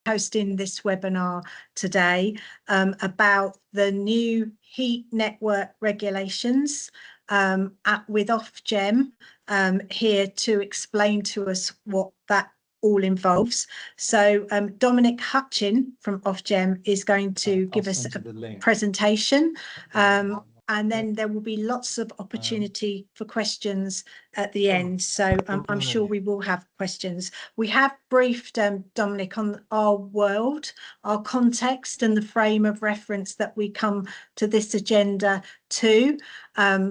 hosting this webinar today about the new heat network regulations with Ofgem here to explain to us what that all involves. So Dominic Hutchin from Ofgem is going to give us a presentation, and then there will be lots of opportunity for questions at the end. So I'm sure we will have questions. We have briefed Dominic on our world, our context, and the frame of reference that we come to this agenda to.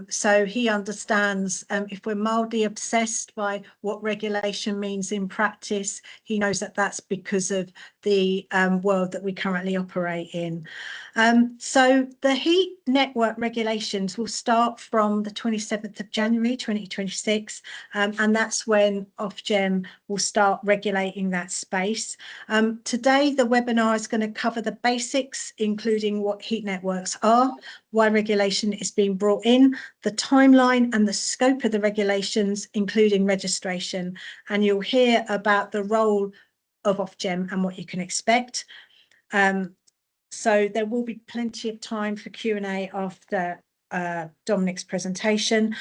So he understands if we're mildly obsessed by what regulation means in practice, he knows that that's because of the world that we currently operate in. So the heat network regulations will start from the 27th of January 2026, and that's when Ofgem will start regulating that space. Today, the webinar is going to cover the basics, including what heat networks are, why regulation is being brought in, the timeline and the scope of the regulations, including registration. And you'll hear about the role of Ofgem and what you can expect. So there will be plenty of time for Q&A after Dominic's presentation.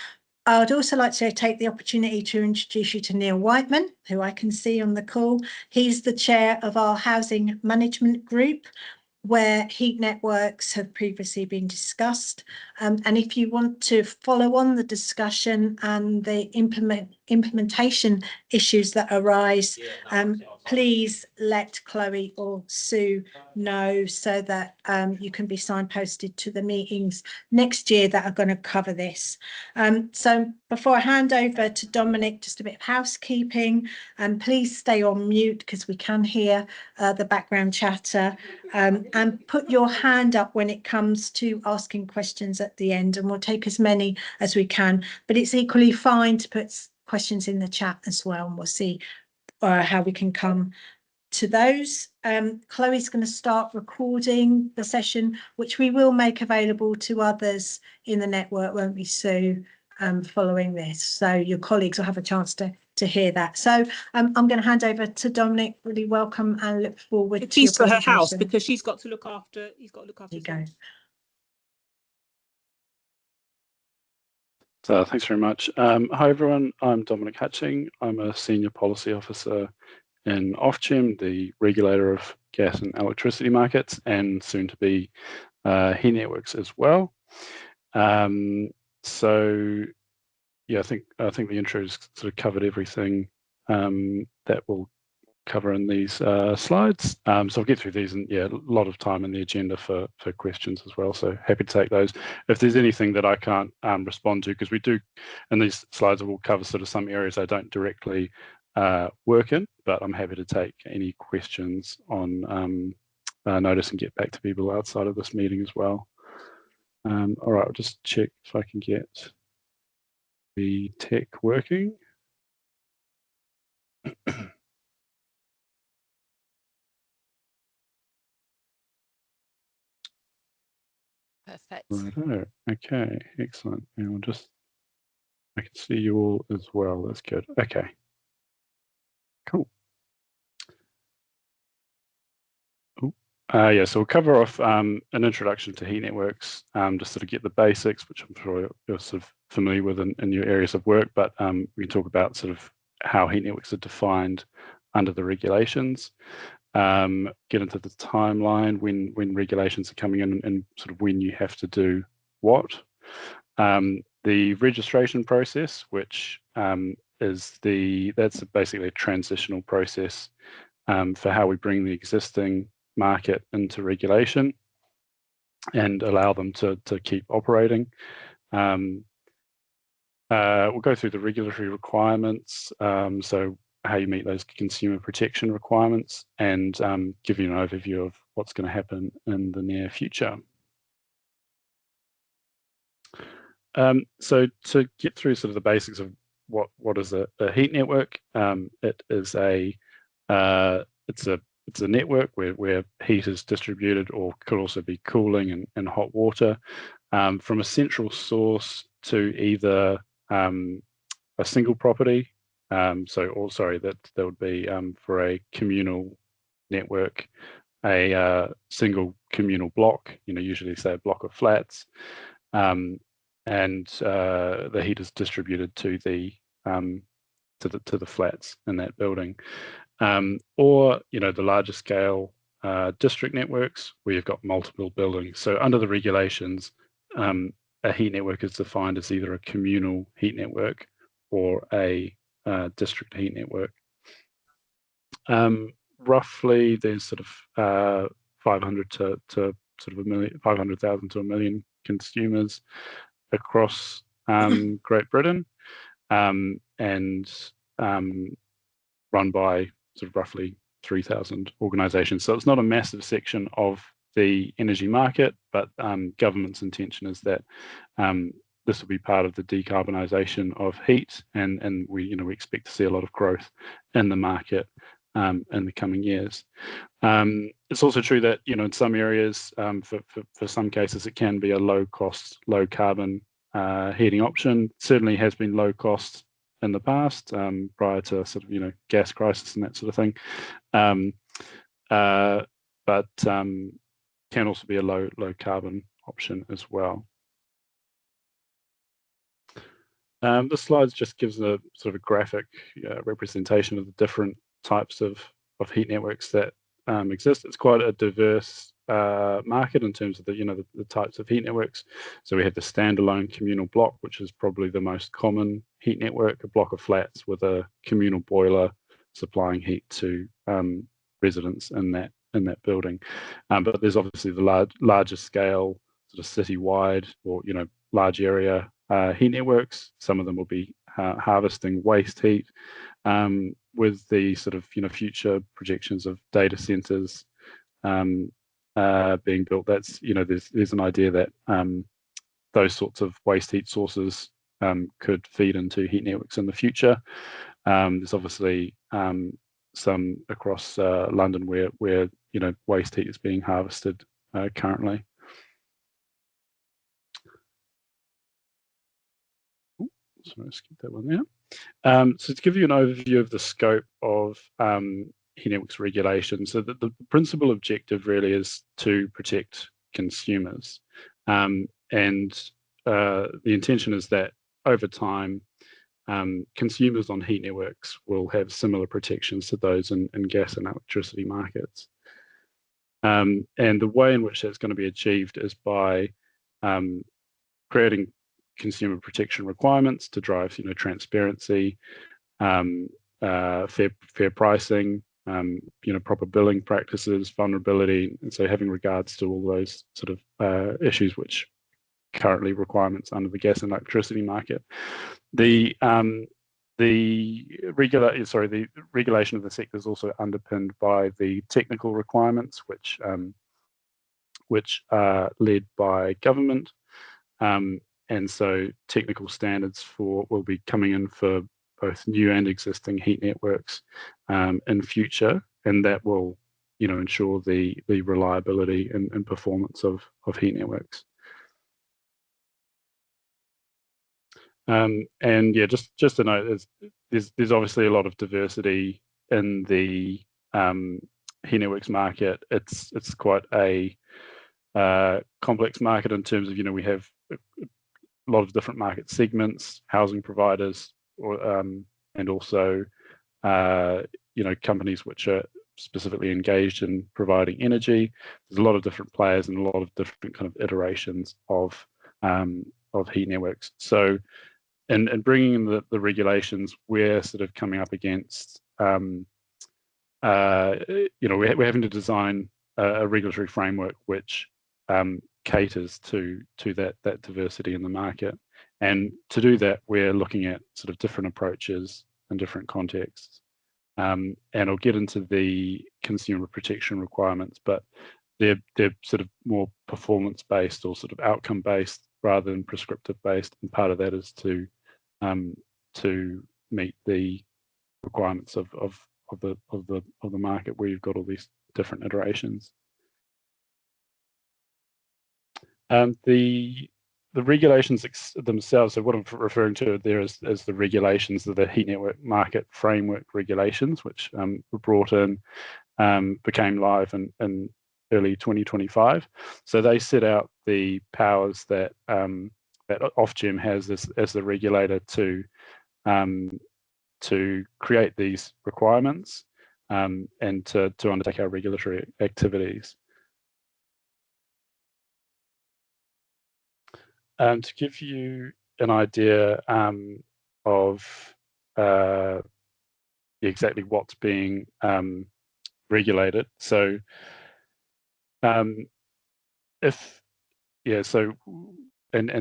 I'd also like to take the opportunity to introduce you to Neil Whiteman, who I can see on the call. He's the chair of our housing management group, where heat networks have previously been discussed. And if you want to follow on the discussion and the implementation issues that arise, please let Chloe or Sue know so that you can be signposted to the meetings next year that are going to cover this. So before I hand over to Dominic, just a bit of housekeeping, and please stay on mute because we can hear the background chatter. And put your hand up when it comes to asking questions at the end, and we'll take as many as we can. But it's equally fine to put questions in the chat as well, and we'll see how we can come to those. Chloe's going to start recording the session, which we will make available to others in the network, won't we, Sue, following this? So your colleagues will have a chance to hear that. So I'm going to hand over to Dominic. Really welcome and look forward to your for her house, because he's got to look after. He's got to look after. There you go. So thanks very much. Hi everyone. I'm Dominic Hutching. I'm a senior policy officer in Ofgem, the regulator of gas and electricity markets, and soon to be heat networks as well. So yeah, I think the intro's sort of covered everything that we'll cover in these slides. So I'll get through these, and yeah, a lot of time in the agenda for questions as well. So happy to take those. If there's anything that I can't respond to, because we do, in these slides, we'll cover sort of some areas I don't directly work in, but I'm happy to take any questions on notice and get back to people outside of this meeting as well. All right, I'll just check if I can get the tech working. Perfect. Righto. Okay, excellent. And we'll just, I can see you all as well. That's good. Okay, cool. Yeah, so we'll cover off an introduction to heat networks, just sort of get the basics, which I'm sure you're sort of familiar with in your areas of work, but we talk about sort of how heat networks are defined under the regulations, get into the timeline when regulations are coming in and sort of when you have to do what. The registration process, which that's basically a transitional process for how we bring the existing market into regulation and allow them to keep operating. We'll go through the regulatory requirements, so how you meet those consumer protection requirements, and give you an overview of what's going to happen in the near future. So to get through sort of the basics of what is a heat network, it's a network where heat is distributed, or could also be cooling and hot water, from a central source to either a single property, that would be for a communal network a single communal block, usually say a block of flats, and the heat is distributed to the flats in that building, or the larger scale district networks where you've got multiple buildings. So under the regulations, a heat network is defined as either a communal heat network or a district heat network. Roughly, there's sort of 500 to sort of 500,000 to 1 million consumers across Great Britain, and run by sort of roughly 3,000 organisations. So it's not a massive section of the energy market, but government's intention is that this will be part of the decarbonisation of heat, and we expect to see a lot of growth in the market in the coming years. It's also true that in some areas, for some cases, it can be a low cost, low carbon heating option. Certainly has been low cost in the past, prior to sort of gas crisis and that sort of thing, but can also be a low carbon option as well. This slide just gives a sort of a graphic representation of the different types of heat networks that exist. It's quite a diverse market in terms of the types of heat networks. So we have the standalone communal block, which is probably the most common heat network, a block of flats with a communal boiler supplying heat to residents in that building. But there's obviously the larger scale, sort of citywide or large area heat networks. Some of them will be harvesting waste heat, with the sort of future projections of data centers being built. That's there's an idea that those sorts of waste heat sources could feed into heat networks in the future. There's obviously some across London where waste heat is being harvested currently. Sorry, skip that one there. So to give you an overview of the scope of heat networks regulation, so the principal objective really is to protect consumers, and the intention is that over time, consumers on heat networks will have similar protections to those in gas and electricity markets. And the way in which that's going to be achieved is by creating consumer protection requirements to drive transparency, fair pricing, proper billing practices, vulnerability, and so having regards to all those sort of issues which currently requirements under the gas and electricity market. The regulation of the sector is also underpinned by the technical requirements, which are led by government. And so technical standards will be coming in for both new and existing heat networks in future, and that will ensure the reliability and performance of heat networks. And yeah, just to note, there's obviously a lot of diversity in the heat networks market. It's quite a complex market in terms of we have a lot of different market segments, housing providers, and also companies which are specifically engaged in providing energy. There's a lot of different players and a lot of different kind of iterations of heat networks. So, and bringing in the regulations, we're sort of coming up against we're having to design a regulatory framework which caters to that diversity in the market. And to do that, we're looking at sort of different approaches in different contexts. And I'll get into the consumer protection requirements, but they're sort of more performance-based or sort of outcome-based rather than prescriptive-based. And part of that is to meet the requirements of the market where you've got all these different iterations. The regulations themselves, so what I'm referring to there is the regulations of the heat network market framework regulations, which were brought in became live in early 2025. So they set out the powers that that Ofgem has as the regulator to create these requirements and to undertake our regulatory activities. To give you an idea of exactly what's being regulated, so and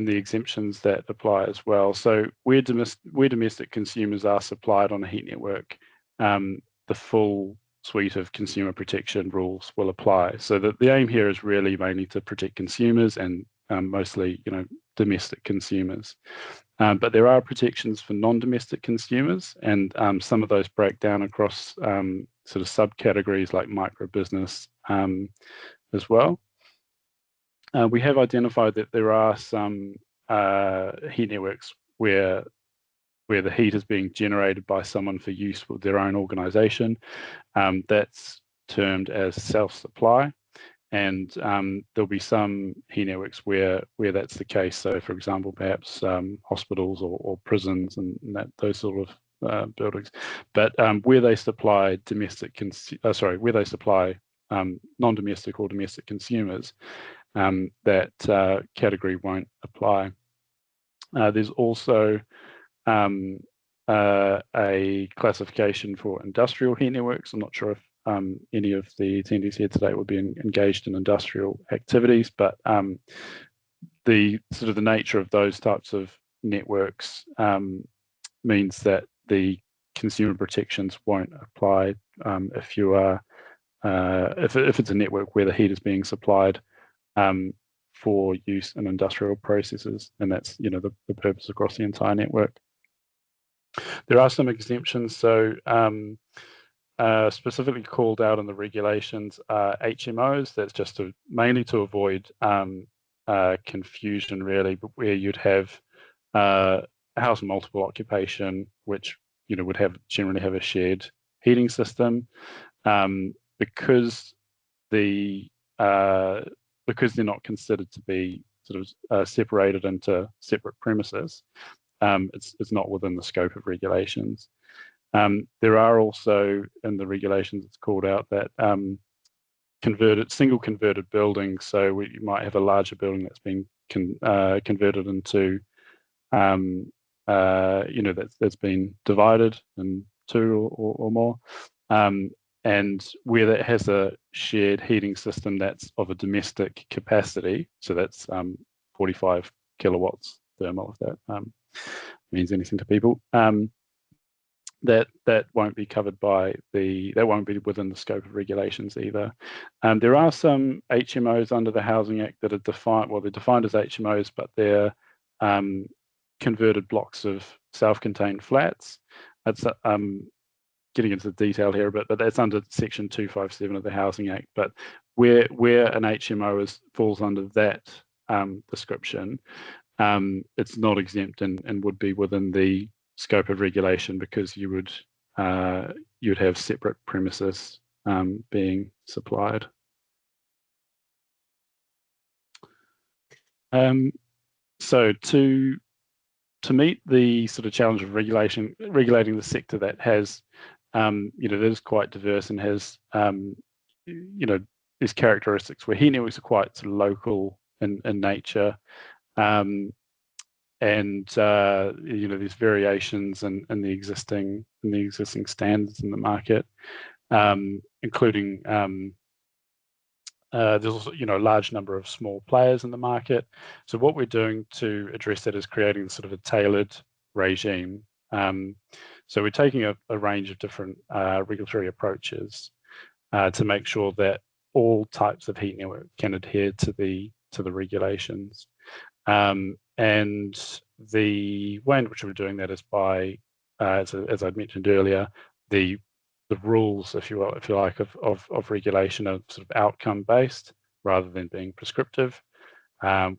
the exemptions that apply as well. So where domestic consumers are supplied on a heat network, the full suite of consumer protection rules will apply. So the aim here is really mainly to protect consumers and mostly, domestic consumers. But there are protections for non-domestic consumers, and some of those break down across sort of subcategories like micro business as well. We have identified that there are some heat networks where the heat is being generated by someone for use with their own organisation. That's termed as self-supply, and there'll be some heat networks where that's the case. So, for example, perhaps hospitals or prisons and those sort of buildings. But where they supply non-domestic or domestic consumers, that category won't apply. There's also a classification for industrial heat networks. I'm not sure if any of the attendees here today would be engaged in industrial activities, but the nature of those types of networks means that the consumer protections won't apply if you are if it's a network where the heat is being supplied for use in industrial processes, and that's the purpose across the entire network. There are some exemptions, so specifically called out in the regulations are HMOs. That's just mainly to avoid confusion, really, but where you'd have a house of multiple occupation, which would generally have a shared heating system, because they're not considered to be sort of separated into separate premises. It's not within the scope of regulations. There are also in the regulations, it's called out that single converted buildings. So you might have a larger building that's been converted into, that's been divided in two or more. And where that has a shared heating system that's of a domestic capacity, so that's 45 kilowatts thermal, if that means anything to people, that won't be covered by that won't be within the scope of regulations either. There are some HMOs under the Housing Act that are defined, well, they're defined as HMOs, but they're converted blocks of self-contained flats. That's getting into the detail here, but that's under Section 257 of the Housing Act. But where an HMO falls under that description, it's not exempt and would be within the scope of regulation, because you'd have separate premises being supplied. So to meet the sort of challenge of regulating the sector that has that is quite diverse and has these characteristics where heat networks are quite sort of local in nature, and there's variations in the existing standards in the market, including there's also a large number of small players in the market. So what we're doing to address that is creating sort of a tailored regime. So we're taking a range of different regulatory approaches to make sure that all types of heat network can adhere to the regulations. And the way in which we're doing that is by, as I'd mentioned earlier, the rules, if you like, of regulation are sort of outcome based rather than being prescriptive.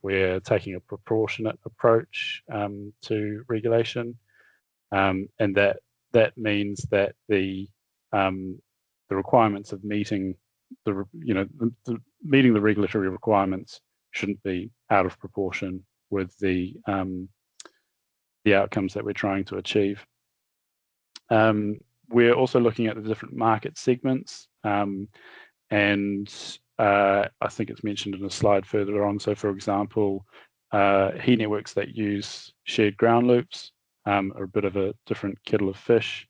We're taking a proportionate approach to regulation, and that means that the the requirements of meeting meeting the regulatory requirements shouldn't be out of proportion with the outcomes that we're trying to achieve. We're also looking at the different market segments, and I think it's mentioned in a slide further on. So, for example, heat networks that use shared ground loops are a bit of a different kettle of fish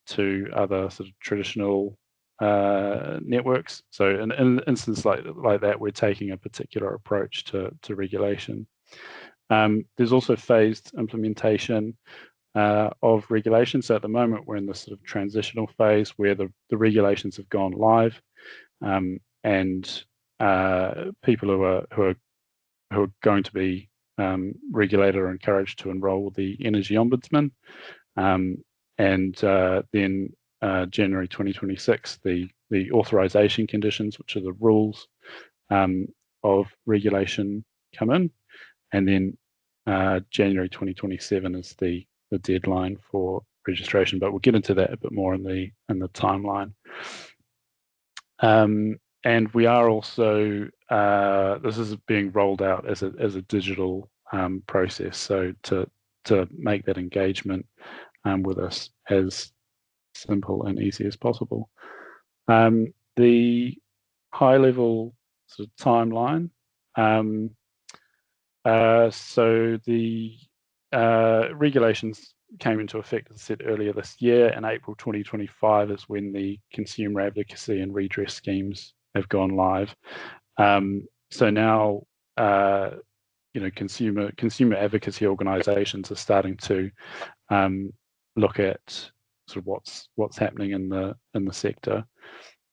to other sort of traditional networks. So, in an instance like that, we're taking a particular approach to regulation. There's also phased implementation of regulation. So at the moment, we're in this sort of transitional phase where the regulations have gone live, and people who are going to be regulated are encouraged to enrol with the Energy Ombudsman, and then January 2026, the authorization conditions, which are the rules of regulation, come in, and then January 2027 is the deadline for registration. But we'll get into that a bit more in the timeline. And we are also this is being rolled out as a digital process, so to make that engagement with us as simple and easy as possible. The high level sort of timeline. So the regulations came into effect, as I said earlier, this year, and April 2025 is when the consumer advocacy and redress schemes have gone live. So now, consumer advocacy organisations are starting to look at sort of what's happening in the sector.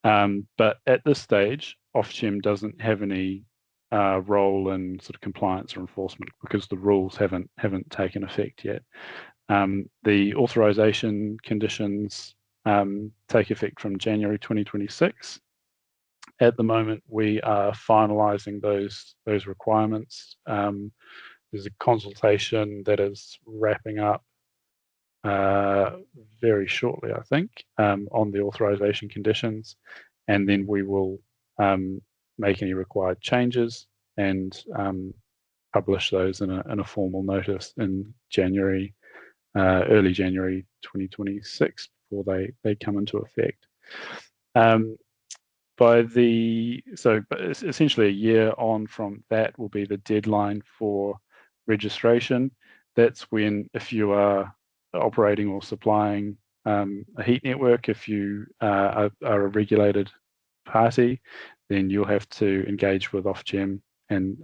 But at this stage, Ofgem doesn't have any role in sort of compliance or enforcement because the rules haven't taken effect yet. The authorization conditions take effect from January 2026. At the moment, we are finalising those requirements. There's a consultation that is wrapping up very shortly, I think, on the authorization conditions, and then we will make any required changes and publish those in a formal notice in January, early January 2026, before they come into effect. But essentially a year on from that will be the deadline for registration. That's when, if you are operating or supplying a heat network, if you are a regulated party, then you'll have to engage with Ofgem and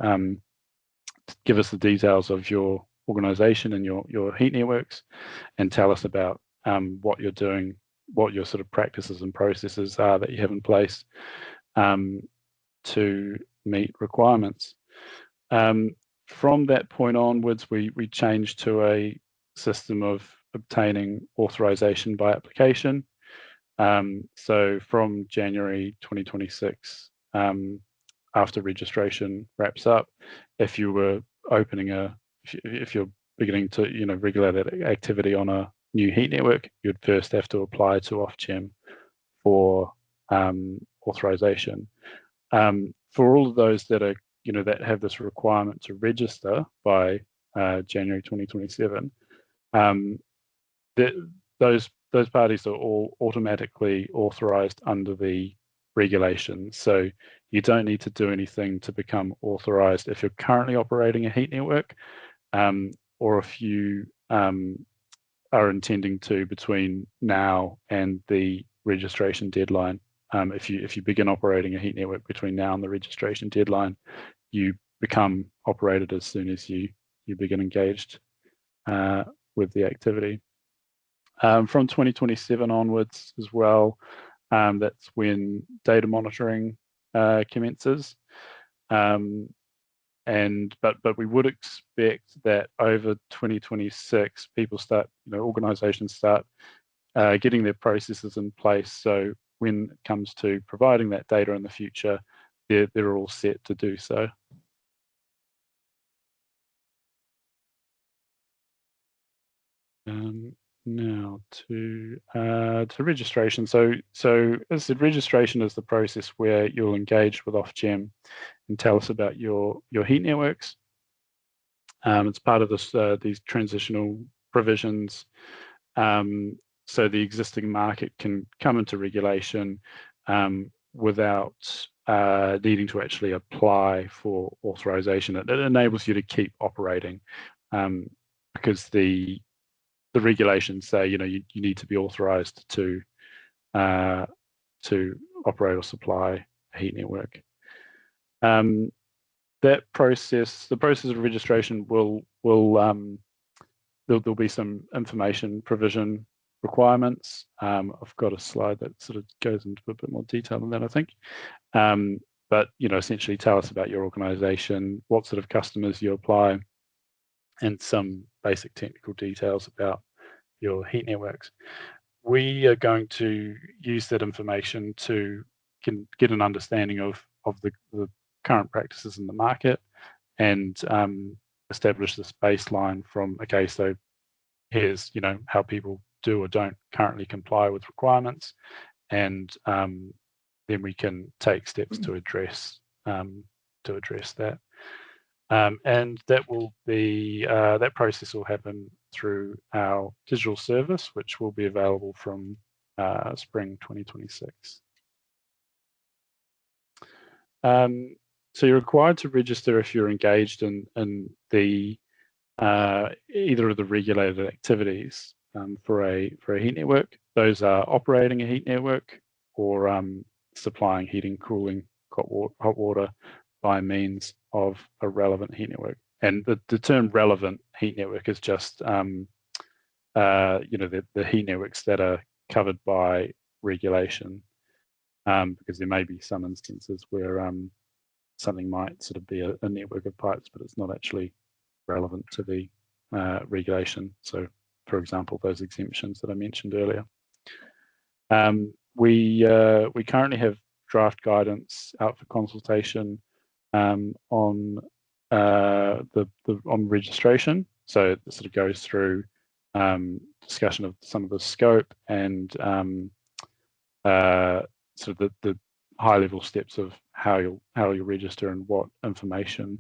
give us the details of your organisation and your heat networks, and tell us about what you're doing, what your sort of practices and processes are that you have in place to meet requirements. From that point onwards, we changed to a system of obtaining authorization by application. So from January 2026, after registration wraps up, if you were if you're beginning to regulate activity on a new heat network, you'd first have to apply to Ofgem for authorization. For all of those that are that have this requirement to register by January 2027, those parties are all automatically authorized under the regulations. So you don't need to do anything to become authorized if you're currently operating a heat network, or if you are intending to between now and the registration deadline. If you begin operating a heat network between now and the registration deadline, you become operated as soon as you begin engaged with the activity. From 2027 onwards as well, that's when data monitoring commences. But we would expect that over 2026, organisations start getting their processes in place. So when it comes to providing that data in the future, they're all set to do so. Now to registration. So as I said, registration is the process where you'll engage with Ofgem and tell us about your heat networks. It's part of this these transitional provisions. So the existing market can come into regulation without needing to actually apply for authorization. It enables you to keep operating because the regulations say you need to be authorized to operate or supply a heat network. That process, the process of registration, will there'll be some information provision requirements. I've got a slide that sort of goes into a bit more detail than that, I think. But essentially tell us about your organisation, what sort of customers you apply, and some basic technical details about your heat networks. We are going to use that information to get an understanding of the current practices in the market and establish this baseline from, okay, so here's how people do or don't currently comply with requirements, and then we can take steps to address that. And that will be that process will happen through our digital service, which will be available from spring 2026. So you're required to register if you're engaged in the either of the regulated activities for a heat network. Those are operating a heat network or supplying heating, cooling, hot water by means of a relevant heat network. And the term relevant heat network is just the heat networks that are covered by regulation, because there may be some instances where something might sort of be a network of pipes, but it's not actually relevant to the regulation. So, for example, those exemptions that I mentioned earlier. We currently have draft guidance out for consultation on on registration. So it sort of goes through discussion of some of the scope and sort of the high level steps of how you'll register and what information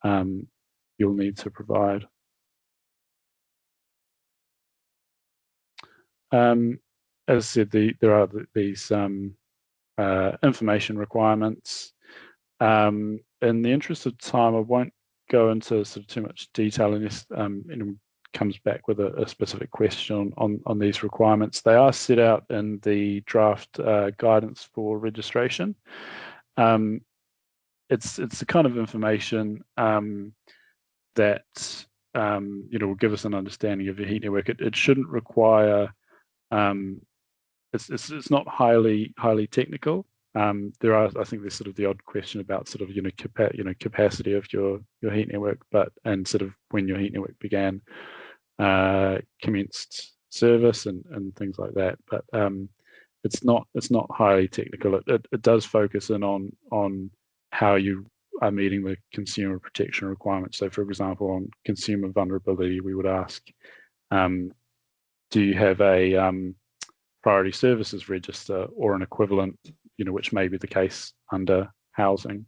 you'll need to provide. As I said, there are these information requirements. In the interest of time, I won't go into sort of too much detail unless anyone comes back with a specific question on these requirements. They are set out in the draft guidance for registration. It's the kind of information that will give us an understanding of your heat network. It shouldn't require. It's not highly technical. There are, I think, there's sort of the odd question about sort of capacity of your heat network, and sort of when your heat network began, commenced service and things like that. But it's not highly technical. It does focus in on how you are meeting the consumer protection requirements. So, for example, on consumer vulnerability, we would ask, do you have a priority services register or an equivalent, which may be the case under housing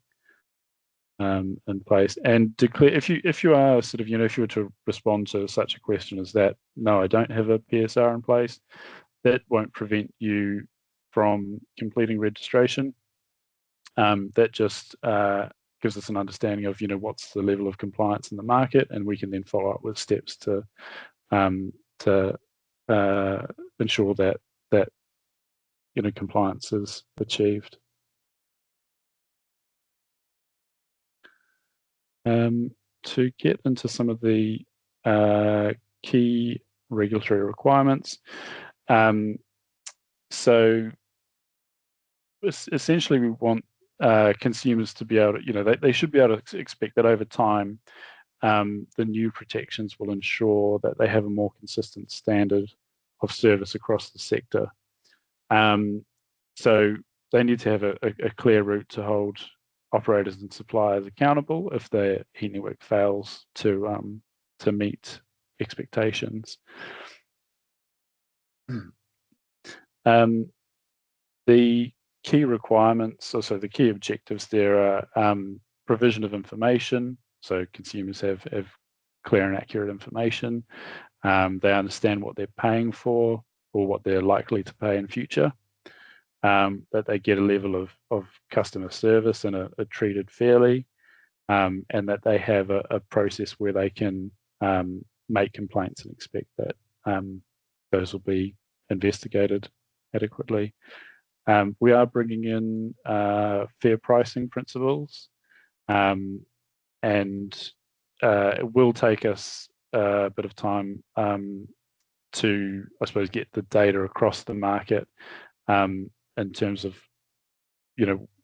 in place? And declare if you are sort of, if you were to respond to such a question as that, no, I don't have a PSR in place, that won't prevent you from completing registration. That just gives us an understanding of what's the level of compliance in the market, and we can then follow up with steps to ensure that compliance is achieved. To get into some of the key regulatory requirements, so essentially we want consumers to be able to, they should be able to expect that over time the new protections will ensure that they have a more consistent standard of service across the sector. So they need to have a clear route to hold operators and suppliers accountable if their heat network fails to meet expectations. The key requirements, also the key objectives there are provision of information, so consumers have clear and accurate information. They understand what they're paying for or what they're likely to pay in future. That they get a level of customer service and are treated fairly, and that they have a process where they can make complaints and expect that those will be investigated adequately. We are bringing in fair pricing principles, and it will take us a bit of time to, I suppose, get the data across the market in terms of,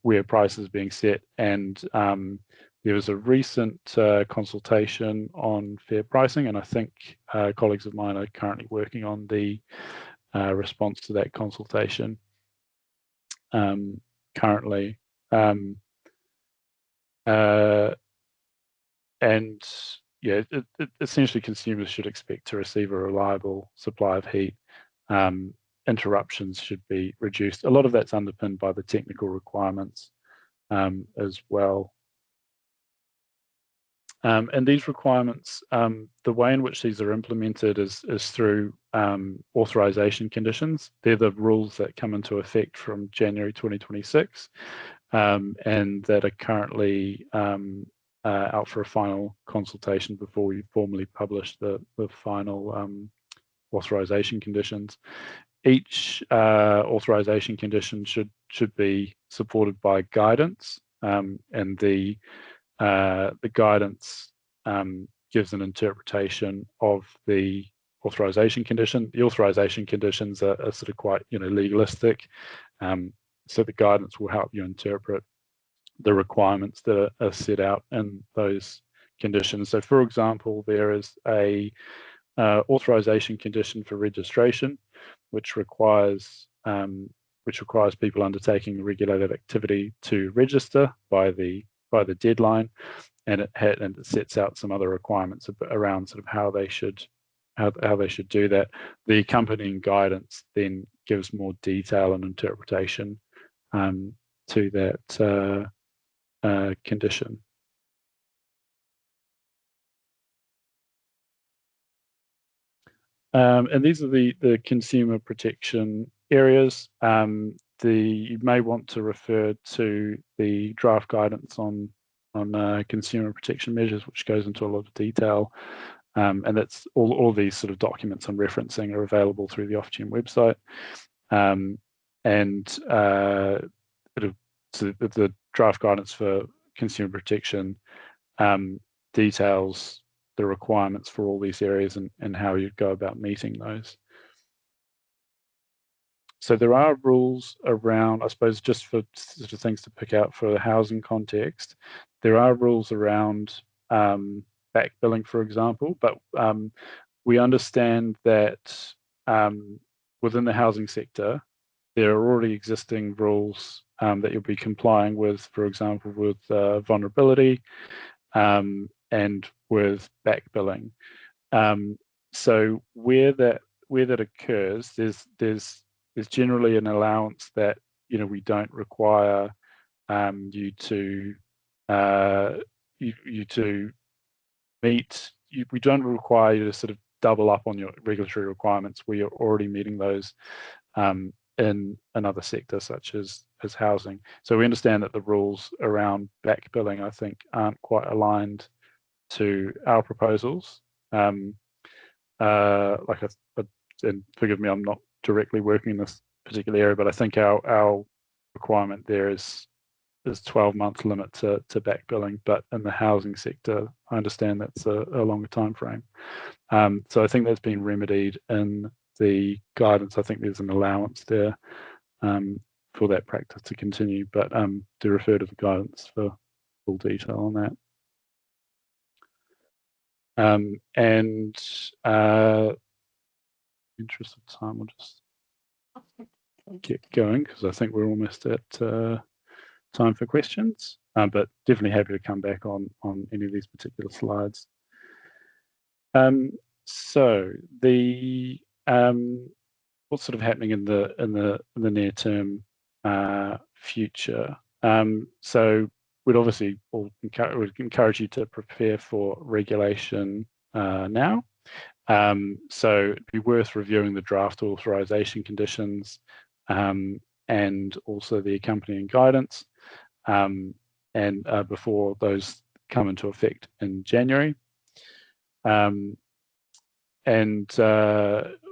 where prices are being set. And there was a recent consultation on fair pricing, and I think colleagues of mine are currently working on the response to that consultation currently. And yeah, essentially consumers should expect to receive a reliable supply of heat. Interruptions should be reduced. A lot of that's underpinned by the technical requirements as well. And these requirements, the way in which these are implemented is through authorization conditions. They're the rules that come into effect from January 2026, and that are currently out for a final consultation before we formally publish the final authorization conditions. Each authorization condition should be supported by guidance, and the guidance gives an interpretation of the authorization condition. The authorization conditions are sort of quite legalistic, so the guidance will help you interpret the requirements that are set out in those conditions. So, for example, there is a authorization condition for registration, which requires people undertaking regulated activity to register by the deadline, and it sets out some other requirements around sort of how they should do that. The accompanying guidance then gives more detail and interpretation to that condition. And these are the consumer protection areas. You may want to refer to the draft guidance on consumer protection measures, which goes into a lot of detail. And that's all these sort of documents I'm referencing are available through the Ofgem website. So the draft guidance for consumer protection details the requirements for all these areas and how you go about meeting those. So there are rules around, I suppose, just for sort of things to pick out for the housing context, there are rules around back billing, for example, but we understand that within the housing sector, there are already existing rules that you'll be complying with, for example, with vulnerability and with back billing. So where that occurs, there's generally an allowance that we don't require you to meet. We don't require you to sort of double up on your regulatory requirements where you're already meeting those in another sector such as housing. So we understand that the rules around back billing, I think, aren't quite aligned to our proposals. And forgive me, I'm not directly working in this particular area, but I think our requirement there is 12-month limit to back billing, but in the housing sector, I understand that's a longer time frame. So I think that's been remedied in the guidance. I think there's an allowance there for that practice to continue, but do refer to the guidance for full detail on that. And interest of time, we'll just get going because I think we're almost at time for questions, but definitely happy to come back on any of these particular slides. So the what's sort of happening in the near term future. So we'd obviously all would encourage you to prepare for regulation now. So it'd be worth reviewing the draft authorization conditions and also the accompanying guidance and before those come into effect in January. And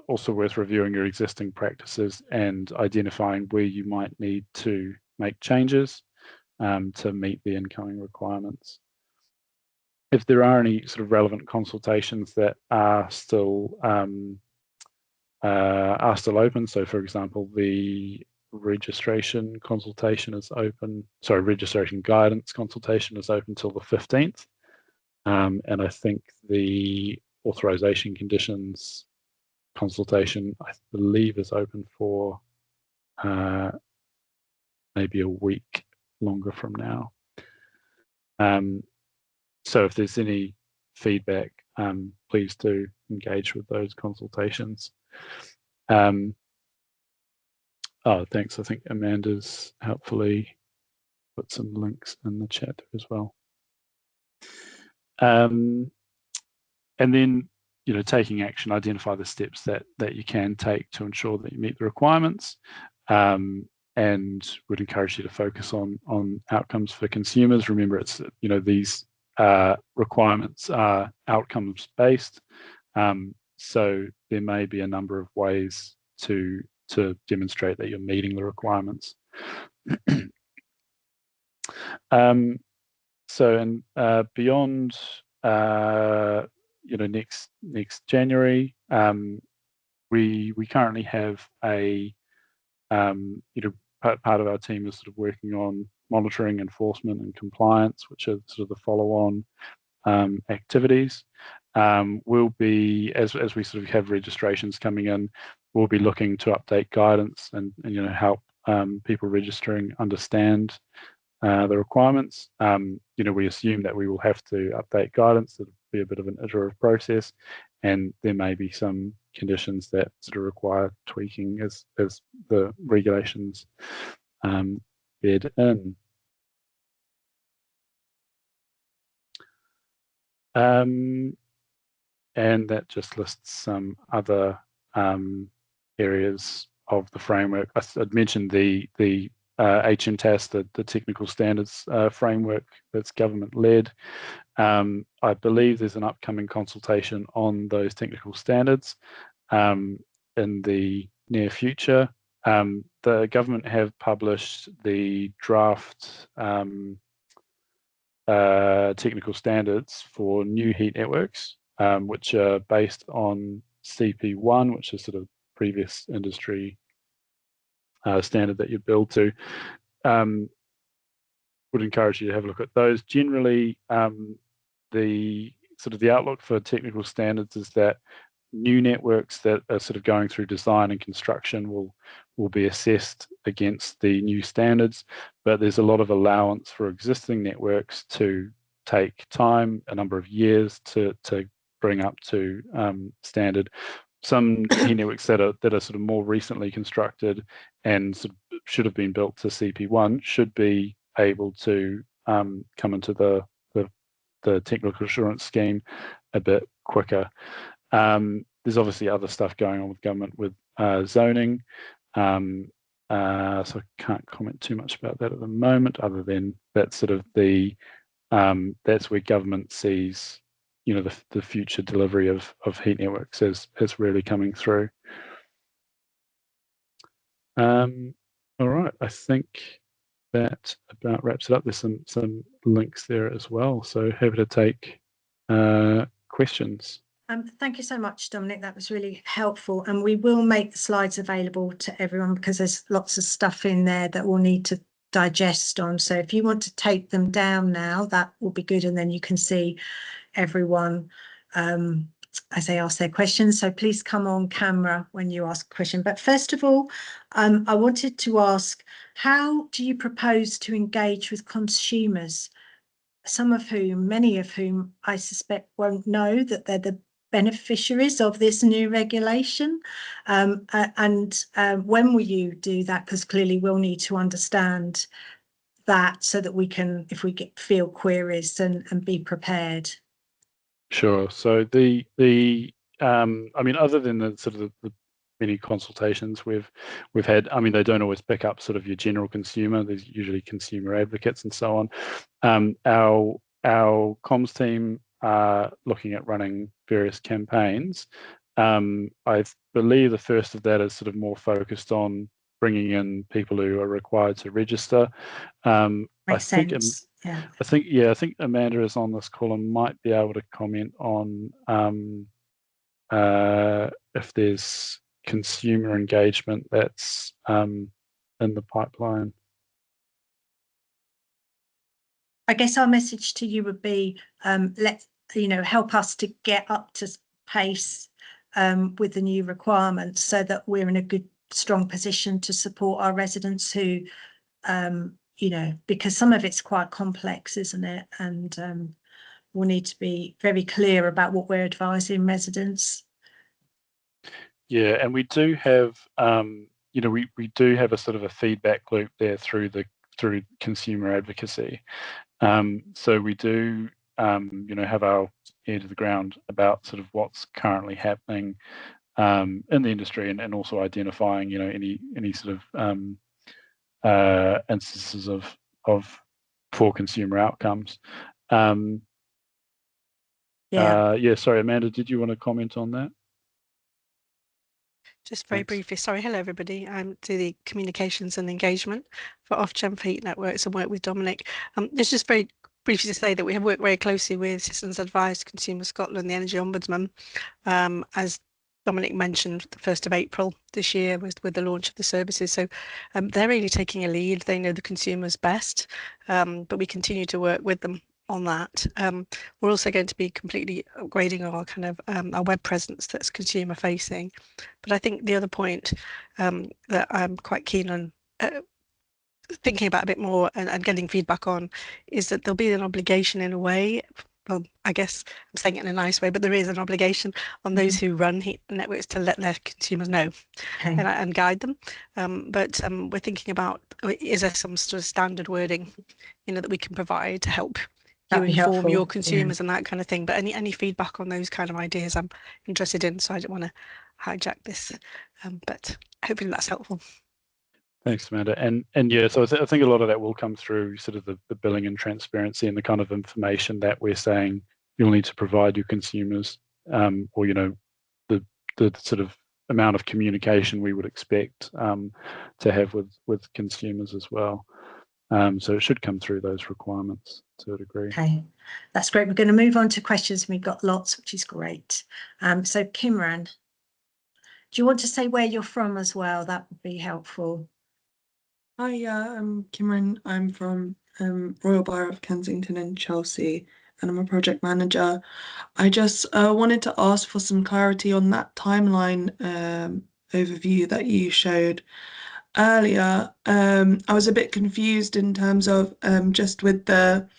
also worth reviewing your existing practices and identifying where you might need to make changes to meet the incoming requirements. If there are any sort of relevant consultations that are still open, so for example, the registration consultation is open, sorry, registration guidance consultation is open till the 15th. And I think the authorization conditions consultation, I believe, is open for maybe a week longer from now. So if there's any feedback, please do engage with those consultations. Oh, thanks. I think Amanda's helpfully put some links in the chat as well. And then, taking action, identify the steps that you can take to ensure that you meet the requirements, and would encourage you to focus on outcomes for consumers. Remember, it's these requirements are outcomes based, so there may be a number of ways to demonstrate that you're meeting the requirements. So, and beyond next January, we currently have a part of our team is sort of working on monitoring, enforcement, and compliance, which are sort of the follow-on activities. We'll be, as we sort of have registrations coming in, we'll be looking to update guidance and help people registering understand the requirements. We assume that we will have to update guidance. It'll be a bit of an iterative process, and there may be some conditions that sort of require tweaking as the regulations bed in. And that just lists some other areas of the framework. I'd mentioned the HMTAS, the technical standards framework that's government-led. I believe there's an upcoming consultation on those technical standards in the near future. The government have published the draft technical standards for new heat networks, which are based on CP1, which is sort of previous industry standard that you build to. Would encourage you to have a look at those. Generally, the outlook for technical standards is that new networks that are sort of going through design and construction will be assessed against the new standards, but there's a lot of allowance for existing networks to take time, a number of years to bring up to standard. Some heat networks that are sort of more recently constructed and sort of should have been built to CP1 should be able to come into the technical assurance scheme a bit quicker. There's obviously other stuff going on with government with zoning, so I can't comment too much about that at the moment, other than that's sort of that's where government sees the future delivery of heat networks as really coming through. All right, I think that about wraps it up. There's some links there as well, so happy to take questions. Thank you so much, Dominic. That was really helpful, and we will make the slides available to everyone because there's lots of stuff in there that we'll need to digest on. So if you want to take them down now, that will be good, and then you can see everyone as they ask their questions. So please come on camera when you ask a question. But first of all, I wanted to ask, how do you propose to engage with consumers, many of whom I suspect won't know that they're the beneficiaries of this new regulation? And when will you do that? Because clearly we'll need to understand that so that we can, if we feel queries, and be prepared. Sure. So I mean, other than the sort of the many consultations we've had, I mean, they don't always pick up sort of your general consumer. There's usually consumer advocates and so on. Our comms team are looking at running various campaigns. I believe the first of that is sort of more focused on bringing in people who are required to register. Makes sense. Yeah. I think Amanda is on this call and might be able to comment on if there's consumer engagement that's in the pipeline. I guess our message to you would be, help us to get up to pace with the new requirements so that we're in a good, strong position to support our residents who, because some of it's quite complex, isn't it? And we'll need to be very clear about what we're advising residents. Yeah, and we do have, we do have a sort of a feedback loop there through consumer advocacy. So we do, have our ear to the ground about sort of what's currently happening in the industry, and also identifying, any sort of instances of poor consumer outcomes. Sorry, Amanda, did you want to comment on that? Just very briefly, sorry, hello everybody. I'm to the communications and engagement for Ofgem for Heat Networks and work with Dominic. It's just very briefly to say that we have worked very closely with Citizens Advice, Consumer Scotland, the Energy Ombudsman. As Dominic mentioned, the 1st of April this year was with the launch of the services. So they're really taking a lead. They know the consumers best, but we continue to work with them on that. We're also going to be completely upgrading our kind of our web presence that's consumer facing. But I think the other point that I'm quite keen on thinking about a bit more and getting feedback on is that there'll be an obligation in a way. Well, I guess I'm saying it in a nice way, but there is an obligation on those who run heat networks to let their consumers know and guide them. But we're thinking about, is there some sort of standard wording, that we can provide to help you inform your consumers and that kind of thing. But any feedback on those kind of ideas I'm interested in, so I don't want to hijack this, but hopefully that's helpful. Thanks, Amanda. And yeah, so I think a lot of that will come through sort of the billing and transparency and the kind of information that we're saying you'll need to provide your consumers, or the sort of amount of communication we would expect to have with consumers as well. So it should come through those requirements to a degree. Okay, that's great. We're going to move on to questions. We've got lots, which is great. So Kimran, do you want to say where you're from as well? That would be helpful. Hi, I'm Kimran. I'm from Royal Borough of Kensington and Chelsea, and I'm a project manager. I just wanted to ask for some clarity on that timeline overview that you showed earlier. I was a bit confused in terms of just with the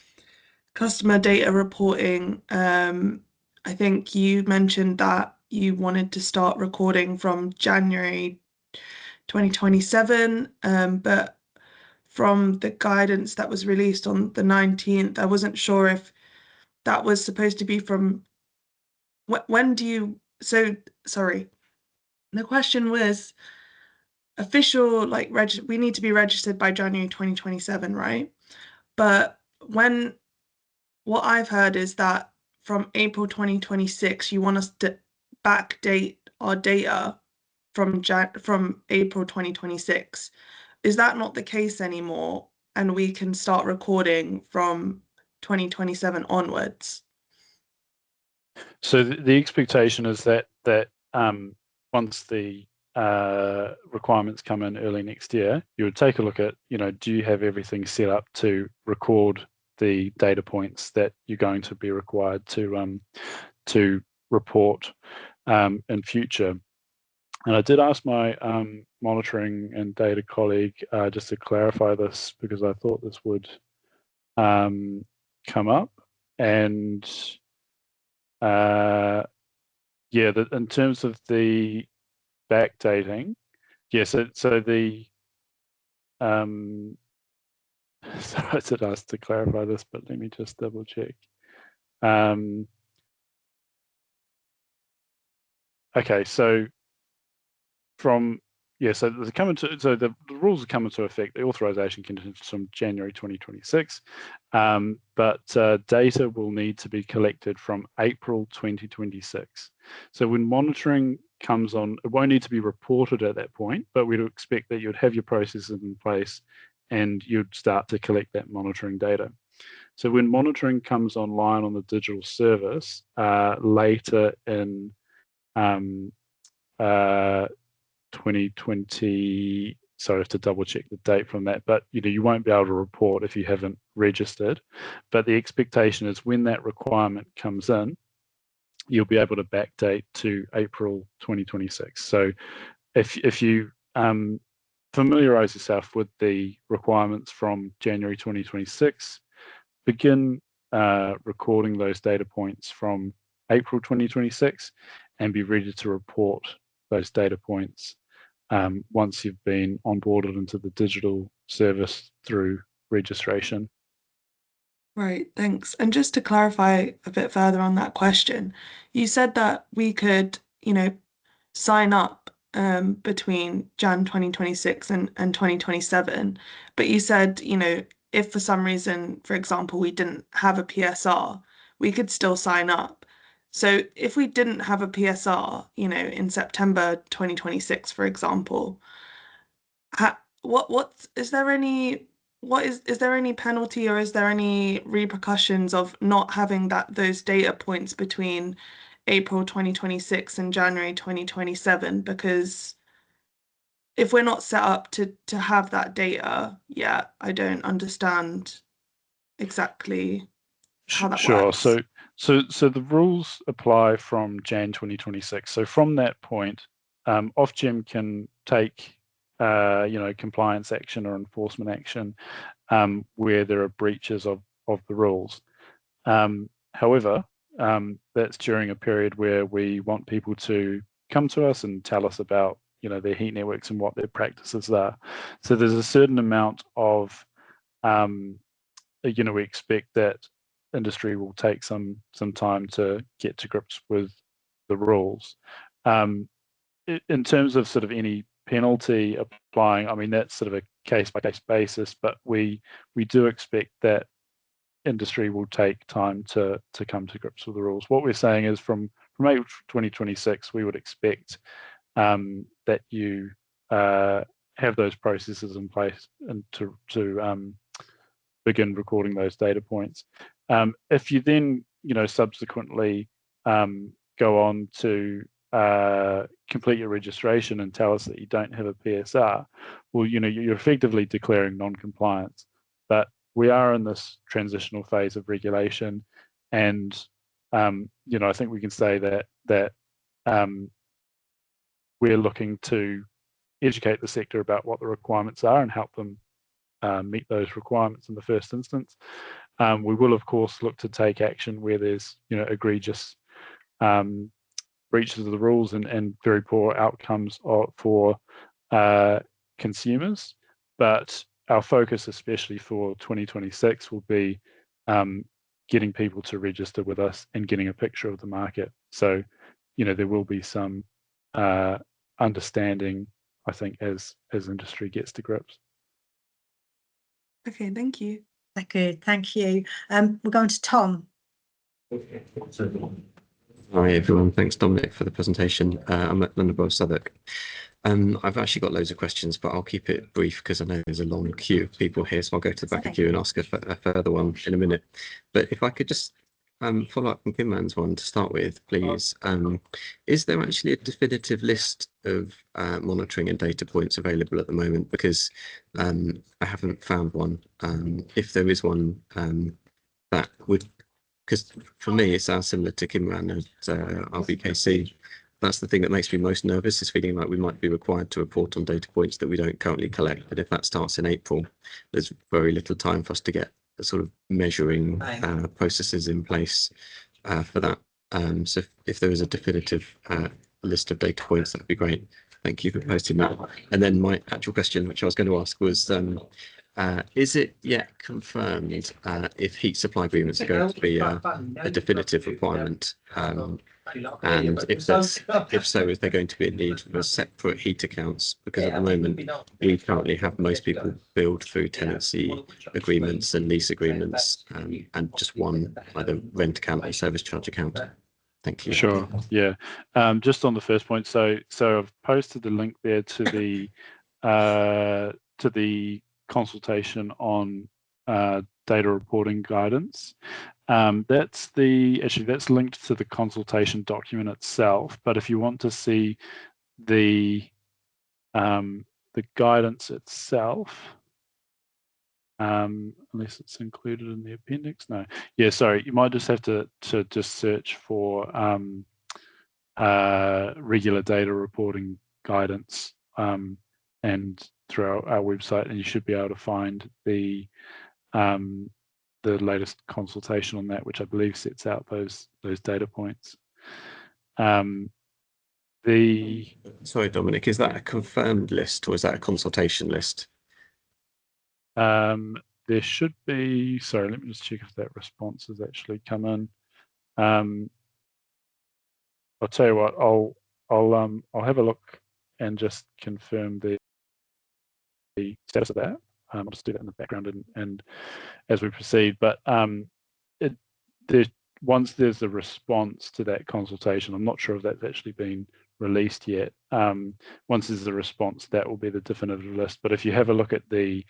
customer data reporting. I think you mentioned that you wanted to start recording from January 2027, but from the guidance that was released on the 19th, I wasn't sure if that was supposed to be from when do you, sorry, the question was official, like we need to be registered by January 2027, right? But what I've heard is that from April 2026, you want us to backdate our data from April 2026. Is that not the case anymore? And we can start recording from 2027 onwards? So the expectation is that once the requirements come in early next year, you would take a look at, do you have everything set up to record the data points that you're going to be required to report in future. And I did ask my monitoring and data colleague just to clarify this, because I thought this would come up, and Yeah, in terms of the backdating, yes. So the so I did ask to clarify this, but let me just double check. Okay, so from so the rules are coming into effect. The authorization conditions from January 2026, but data will need to be collected from April 2026. So when monitoring comes on, it won't need to be reported at that point, but we'd expect that you'd have your processes in place and you'd start to collect that monitoring data. So when monitoring comes online on the digital service later in 2020, sorry, I have to double check the date from that, but you won't be able to report if you haven't registered. But the expectation is when that requirement comes in, you'll be able to backdate to April 2026. So if you familiarize yourself with the requirements from January 2026, begin recording those data points from April 2026 and be ready to report those data points once you've been onboarded into the digital service through registration. Right, thanks. And just to clarify a bit further on that question, you said that we could, sign up between Jan 2026 and 2027, but you said, if for some reason, for example, we didn't have a PSR, we could still sign up. So if we didn't have a PSR, in September 2026, for example, is there any is there any penalty or is there any repercussions of not having those data points between April 2026 and January 2027? Because if we're not set up to have that data yet, I don't understand exactly how that Sure. works. So the rules apply from Jan 2026. So from that point, Ofgem can take compliance action or enforcement action where there are breaches of the rules. However, that's during a period where we want people to come to us and tell us about their heat networks and what their practices are. So there's a certain amount of we expect that industry will take some time to get to grips with the rules. In terms of sort of any penalty applying, I mean, that's sort of a case-by-case basis, but we do expect that industry will take time to come to grips with the rules. What we're saying is from April 2026, we would expect that you have those processes in place and to begin recording those data points. If you then, subsequently go on to complete your registration and tell us that you don't have a PSR, well, you're effectively declaring non-compliance. But we are in this transitional phase of regulation, and I think we can say that we're looking to educate the sector about what the requirements are and help them meet those requirements in the first instance. We will, of course, look to take action where there's egregious breaches of the rules and very poor outcomes for consumers. But our focus, especially for 2026, will be getting people to register with us and getting a picture of the market. So, there will be some understanding, I think, as industry gets to grips. Okay, thank you. Good, thank you. We're going to Tom. Hi everyone, thanks Dominic for the presentation. I'm at London Southwark. I've actually got loads of questions, but I'll keep it brief because I know there's a long queue of people here, so I'll go to the back of the queue and ask a further one in a minute. But if I could just follow up from Kimran's one to start with, please. Is there actually a definitive list of monitoring and data points available at the moment? Because I haven't found one. If there is one, that would, because for me it sounds similar to Kimran at RBKC. That's the thing that makes me most nervous, is feeling like we might be required to report on data points that we don't currently collect. But if that starts in April, there's very little time for us to get the sort of measuring processes in place for that. So if there is a definitive list of data points, that'd be great. Thank you for posting that. And then my actual question, which I was going to ask, was is it yet confirmed if heat supply agreements are going to be a definitive requirement? And if so, is there going to be a need for separate heat accounts? Because at the moment, we currently have most people billed through tenancy agreements and lease agreements, and just one either rent account or service charge account. Thank you. Sure. Yeah. Just on the first point, so I've posted the link there to the consultation on data reporting guidance. That's linked to the consultation document itself. But if you want to see the guidance itself, unless it's included in the appendix, no. Yeah, sorry, you might just have to just search for regular data reporting guidance and through our website, and you should be able to find the latest consultation on that, which I believe sets out those data points. Sorry, Dominic, is that a confirmed list or is that a consultation list? There should be. Sorry, let me just check if that response has actually come in. I'll tell you what. I'll have a look and just confirm the status of that. I'll just do that in the background and as we proceed. But once there's a response to that consultation, I'm not sure if that's actually been released yet. Once there's a response, that will be the definitive list. But if you have a look at the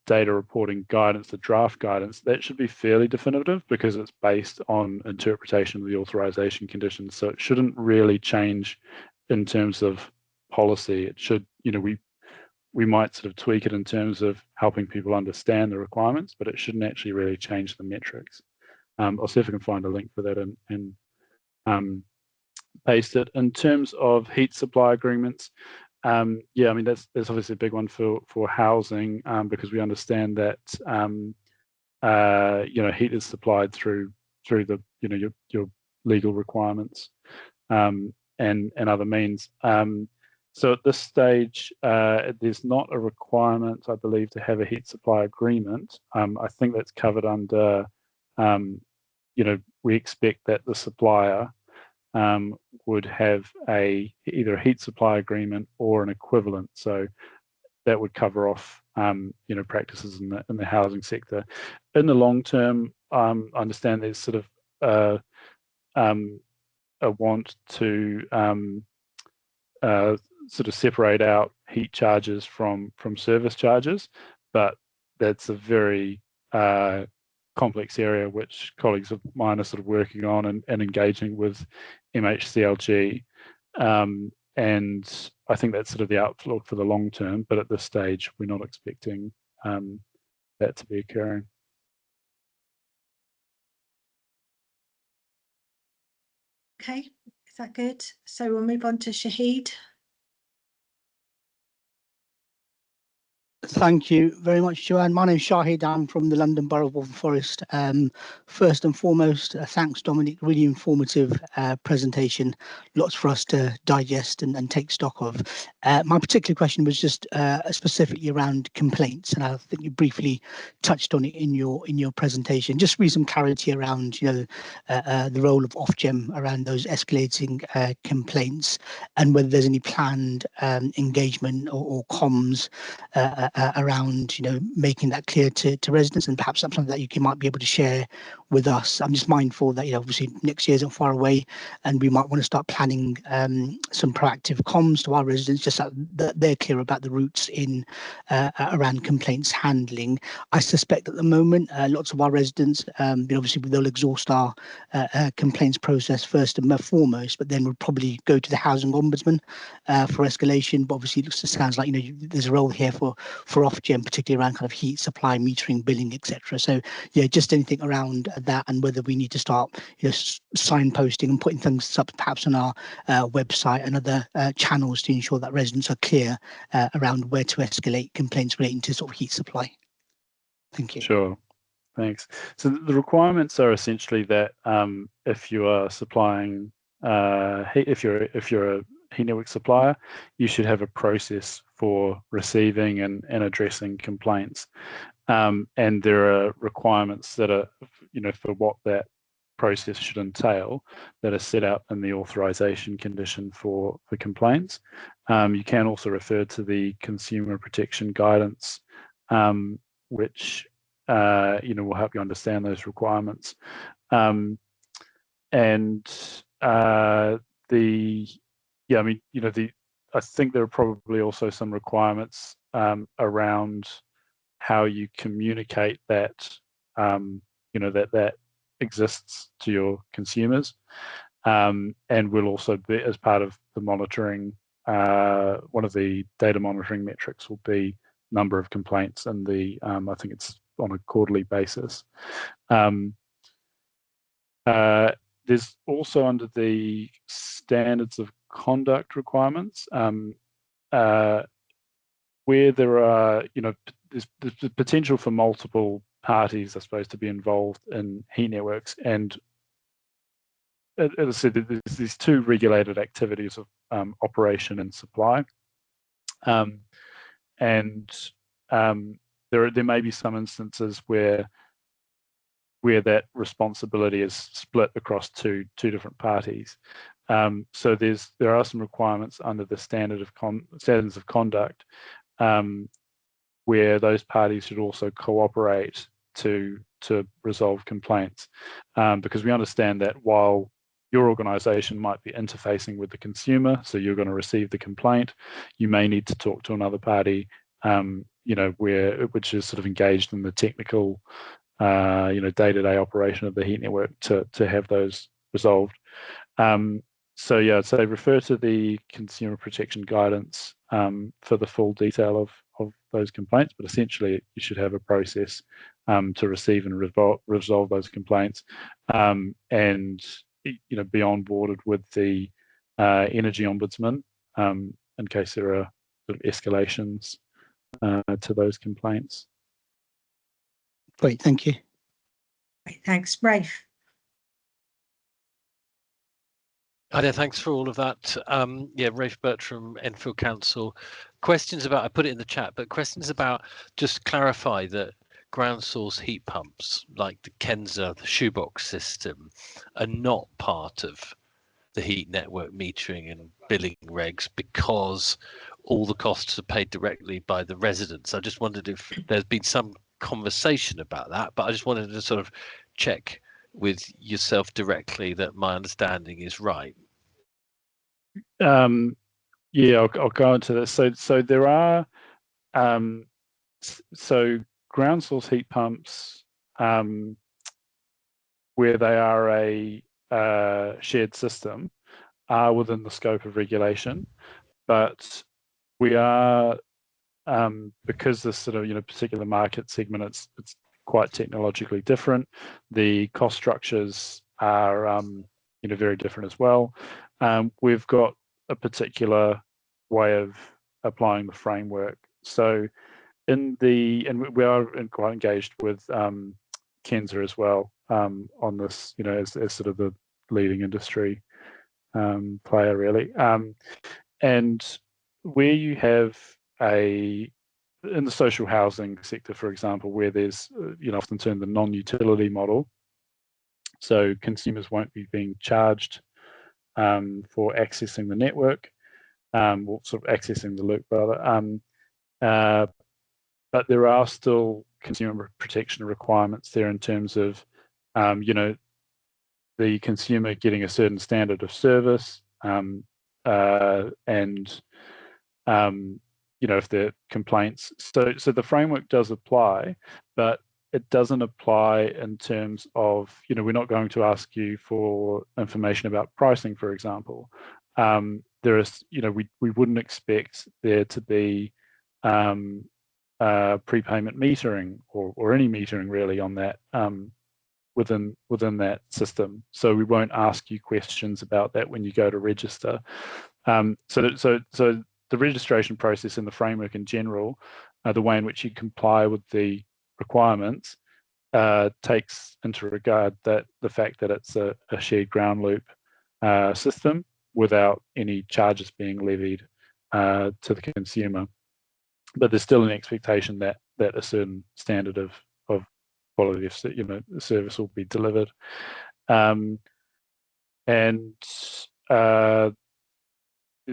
data reporting guidance, the draft guidance, that should be fairly definitive because it's based on interpretation of the authorization conditions. So it shouldn't really change in terms of policy. It should, we might sort of tweak it in terms of helping people understand the requirements, but it shouldn't actually really change the metrics. I'll see if I can find a link for that and paste it. In terms of heat supply agreements, yeah, I mean that's obviously a big one for housing because we understand that heat is supplied through the your legal requirements and other means. So at this stage, there's not a requirement, I believe, to have a heat supply agreement. I think that's covered under, we expect that the supplier would have either a heat supply agreement or an equivalent. So that would cover off, practices in the housing sector. In the long term, I understand there's sort of a want to sort of separate out heat charges from service charges, but that's a very complex area which colleagues of mine are sort of working on and engaging with MHCLG. And I think that's sort of the outlook for the long term, but at this stage, we're not expecting that to be occurring. Okay, is that good? So we'll move on to Shahid. Thank you very much, Joanne. My name is Shahid. I'm from the London Borough of Waltham Forest. First and foremost, thanks, Dominic. Really informative presentation. Lots for us to digest and take stock of. My particular question was just specifically around complaints, and I think you briefly touched on it in your presentation. Just read some clarity around, the role of Ofgem around those escalating complaints, and whether there's any planned engagement or comms around making that clear to residents, and perhaps that's something that you might be able to share with us. I'm just mindful that obviously next year isn't far away, and we might want to start planning some proactive comms to our residents, just so that they're clear about the routes in around complaints handling. I suspect at the moment lots of our residents, obviously they'll exhaust our complaints process first and foremost, but then we'll probably go to the housing ombudsman for escalation. But obviously it sounds like there's a role here for Ofgem, particularly around kind of heat supply, metering, billing, etc. So yeah, just anything around that, and whether we need to start signposting and putting things up perhaps on our website and other channels to ensure that residents are clear around where to escalate complaints relating to sort of heat supply. Thank you. Sure. Thanks. So the requirements are essentially that if you are supplying, if you're a heat network supplier, you should have a process for receiving and addressing complaints. And there are requirements that are, for what that process should entail, that are set out in the authorization condition for complaints. You can also refer to the consumer protection guidance, which will help you understand those requirements. I think there are probably also some requirements around how you communicate that, that exists to your consumers, and will also be, as part of the monitoring, one of the data monitoring metrics will be number of complaints, and I think it's on a quarterly basis. There's also, under the standards of conduct requirements, where there are, there's the potential for multiple parties, I suppose, to be involved in heat networks. And as I said, there's these two regulated activities of operation and supply. There may be some instances where that responsibility is split across two different parties. So there are some requirements under the standards of conduct, where those parties should also cooperate to resolve complaints, because we understand that while your organisation might be interfacing with the consumer, so you're going to receive the complaint, you may need to talk to another party, which is sort of engaged in the technical, day-to-day operation of the heat network to have those resolved. So yeah, I'd say refer to the consumer protection guidance for the full detail of those complaints, but essentially you should have a process to receive and resolve those complaints, and be onboarded with the energy ombudsman in case there are sort of escalations to those complaints. Great, thank you. Great, thanks, Rafe. Hi there, thanks for all of that. Yeah, Rafe Bertram, Enfield Council. Questions about, I put it in the chat, but questions about, just clarify that ground source heat pumps, like the Kenza, the shoebox system, are not part of the heat network metering and billing regs, because all the costs are paid directly by the residents. I just wondered if there's been some conversation about that, but I just wanted to sort of check with yourself directly that my understanding is right. Yeah, I'll go into this. So there are so ground source heat pumps, where they are a shared system, are within the scope of regulation, but we are, because this sort of particular market segment, it's quite technologically different. The cost structures are very different as well. We've got a particular way of applying the framework. So and we are quite engaged with Kenza as well on this, as sort of the leading industry player, really. And where you have in the social housing sector, for example, where there's often termed the non-utility model, so consumers won't be being charged for accessing the network, or sort of accessing the loop rather, but there are still consumer protection requirements there, in terms of the consumer getting a certain standard of service, and if the complaints, so the framework does apply, but it doesn't apply in terms of, we're not going to ask you for information about pricing, for example. There is, we wouldn't expect there to be prepayment metering or any metering really on that, within that system. So we won't ask you questions about that when you go to register. So the registration process and the framework in general, the way in which you comply with the requirements, takes into regard that the fact that it's a shared ground loop system without any charges being levied to the consumer. But there's still an expectation that a certain standard of quality of service will be delivered, and there's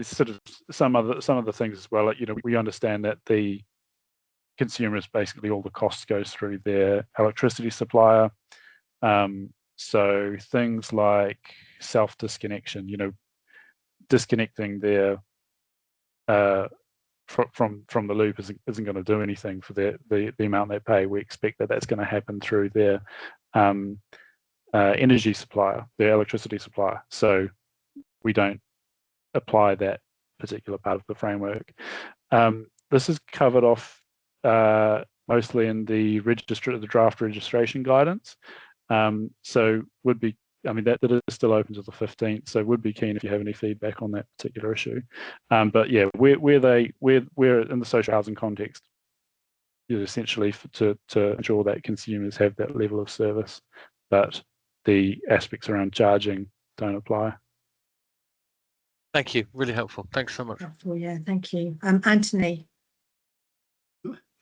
sort of some other things as well. Like, we understand that the consumers, basically all the costs goes through their electricity supplier. So things like self-disconnection, disconnecting their from the loop isn't going to do anything for the amount they pay. We expect that that's going to happen through their energy supplier, their electricity supplier. So we don't apply that particular part of the framework. This is covered off mostly in the draft registration guidance. So would be, that is still open to the 15th. So would be keen if you have any feedback on that particular issue. But yeah, we're in the social housing context, essentially to ensure that consumers have that level of service, but the aspects around charging don't apply. Thank you. Really helpful. Thanks so much. Yeah, thank you. Anthony.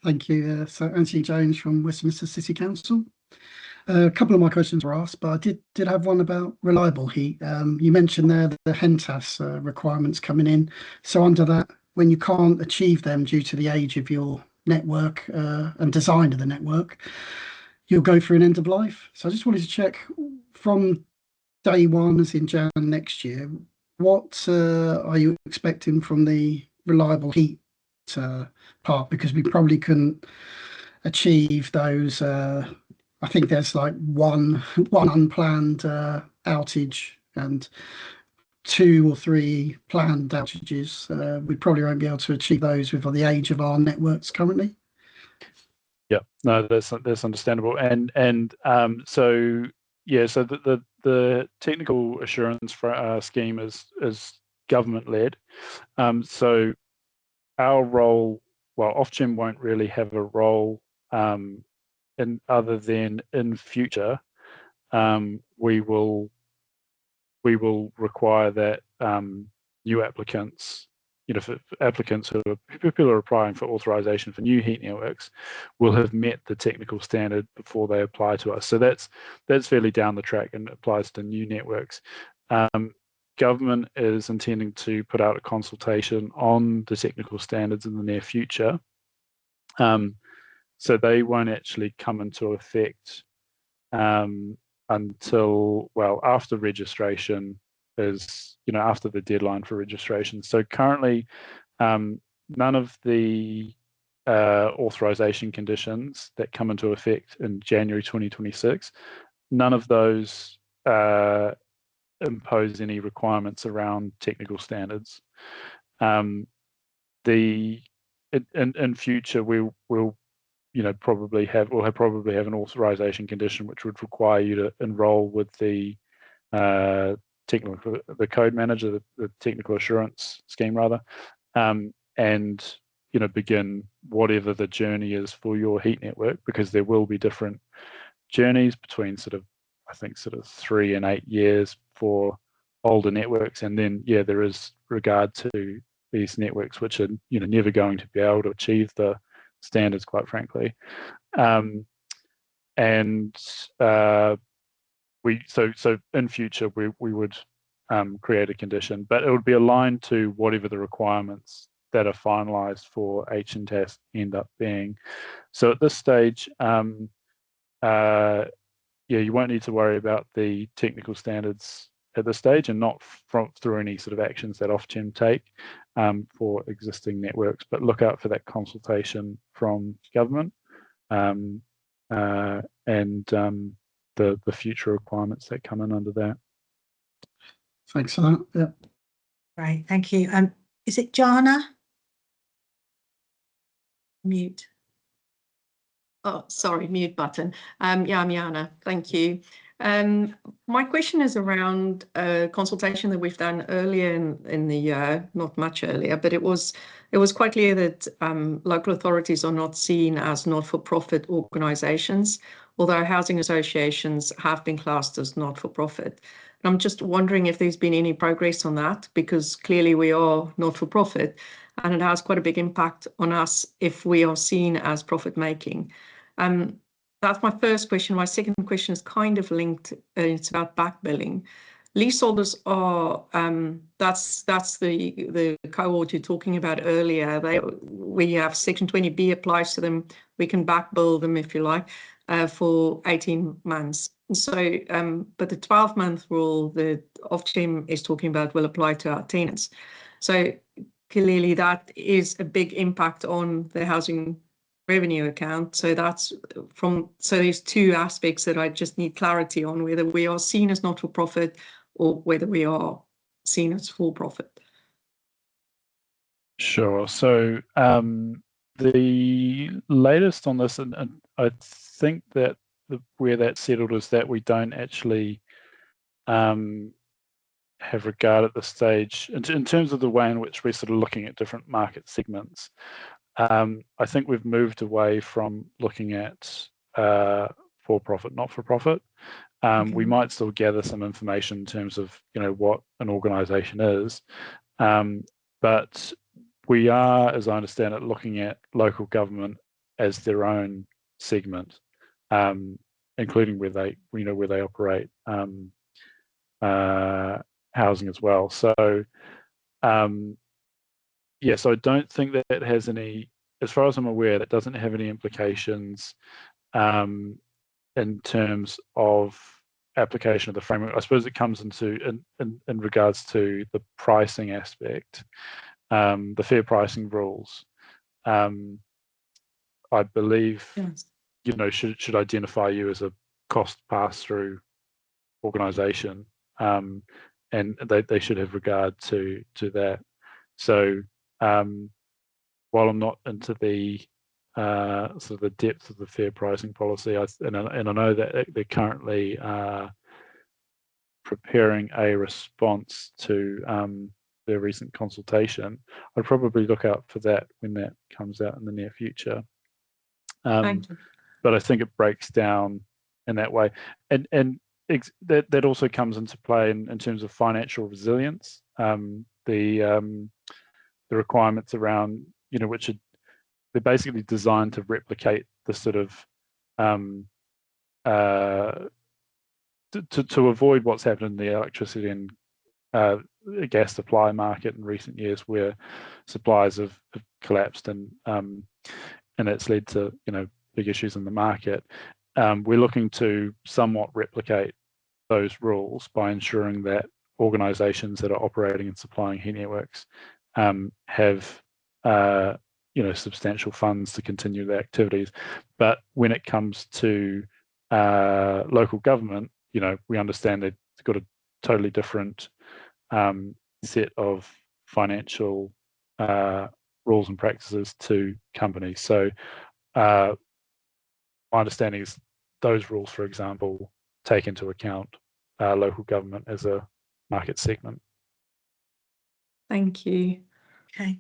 Thank you. So Anthony Jones from Westminster City Council. A couple of my questions were asked, but I did have one about reliable heat. You mentioned there the HENTAS requirements coming in. So under that, when you can't achieve them due to the age of your network and design of the network, you'll go through an end of life. So I just wanted to check from day one, as in Jan next year, what are you expecting from the reliable heat part? Because we probably couldn't achieve those. I think there's like one unplanned outage and 2 or 3 planned outages. We probably won't be able to achieve those with the age of our networks currently. Yeah, no, that's understandable. And so yeah, so the technical assurance scheme is government led. So our role, well, Ofgem won't really have a role in other than in future, we will require that new applicants, for applicants people are applying for authorization for new heat networks, will have met the technical standard before they apply to us. So that's fairly down the track and applies to new networks. Government is intending to put out a consultation on the technical standards in the near future. So they won't actually come into effect until, well, after registration is, after the deadline for registration. So currently, none of the authorization conditions that come into effect in January 2026, none of those impose any requirements around technical standards. In future, we'll probably have an authorization condition which would require you to enroll with the code manager, the technical assurance scheme rather, and begin whatever the journey is for your heat network, because there will be different journeys between I think 3 and 8 years for older networks, and then there is regard to these networks which are never going to be able to achieve the standards, quite frankly. So in future we would create a condition, but it would be aligned to whatever the requirements that are finalized for HENTAS end up being. So at this stage, you won't need to worry about the technical standards at this stage, and not through any actions that Ofgem take for existing networks, but look out for that consultation from government and the future requirements that come in under that. Thanks for that. Yeah. Right, thank you. Is it Jana? Mute. Oh, sorry, mute button. Yeah, I'm Jana. Thank you. My question is around a consultation that we've done earlier in the year, not much earlier, but it was quite clear that local authorities are not seen as not-for-profit organisations although housing associations have been classed as not-for-profit. And I'm just wondering if there's been any progress on that, because clearly we are not-for-profit, and it has quite a big impact on us if we are seen as profit-making. That's my first question. My second question is kind of linked. It's about back billing. Leaseholders are, that's the cohort you're talking about earlier. We have Section 20B applies to them. We can back bill them, if you like, for 18 months. So, but the 12-month rule that Ofgem is talking about will apply to our tenants. So clearly that is a big impact on the housing revenue account. So that's so there's two aspects that I just need clarity on, whether we are seen as not-for-profit or whether we are seen as for-profit. Sure. So the latest on this, and I think that where that's settled is that we don't actually have regard at this stage in terms of the way in which we're sort of looking at different market segments. I think we've moved away from looking at for-profit, not-for-profit. We might still gather some information in terms of what an organisation is, but we are, as I understand it, looking at local government as their own segment, including where they operate housing as well. So yeah, so I don't think that it has any, as far as I'm aware, that doesn't have any implications in terms of application of the framework. I suppose it comes into in regards to the pricing aspect, the fair pricing rules. I believe should identify you as a cost pass-through organisation, and they should have regard to that. So while I'm not into the sort of the depth of the fair pricing policy, and I know that they're currently preparing a response to their recent consultation, I'd probably look out for that when that comes out in the near future. But I think it breaks down in that way, and that also comes into play in terms of financial resilience. The requirements around which they're basically designed to replicate the sort of to avoid what's happened in the electricity and gas supply market in recent years, where supplies have collapsed and it's led to big issues in the market. We're looking to somewhat replicate those rules by ensuring that organisations that are operating and supplying heat networks have substantial funds to continue their activities. But when it comes to local government, we understand they've got a totally different set of financial rules and practices to companies. So my understanding is those rules, for example, take into account local government as a market segment. Thank you. Okay.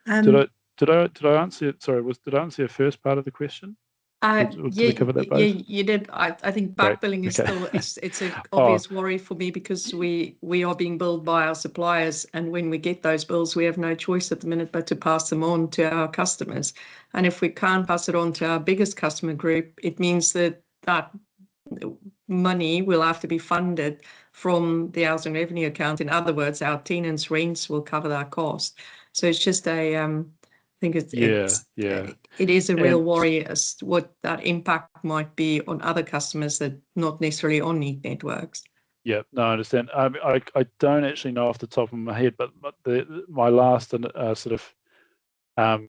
Did I answer it? Sorry, did I answer your first part of the question? Did I cover that both? You did. I think back billing is still it's an obvious worry for me, because we are being billed by our suppliers, and when we get those bills, we have no choice at the minute but to pass them on to our customers. And if we can't pass it on to our biggest customer group, it means that money will have to be funded from the housing revenue account. In other words, our tenants' rents will cover that cost. So it's just I think it is a real worry as to what that impact might be on other customers that not necessarily on heat networks. Yeah, no, I understand. I don't actually know off the top of my head, but my last sort of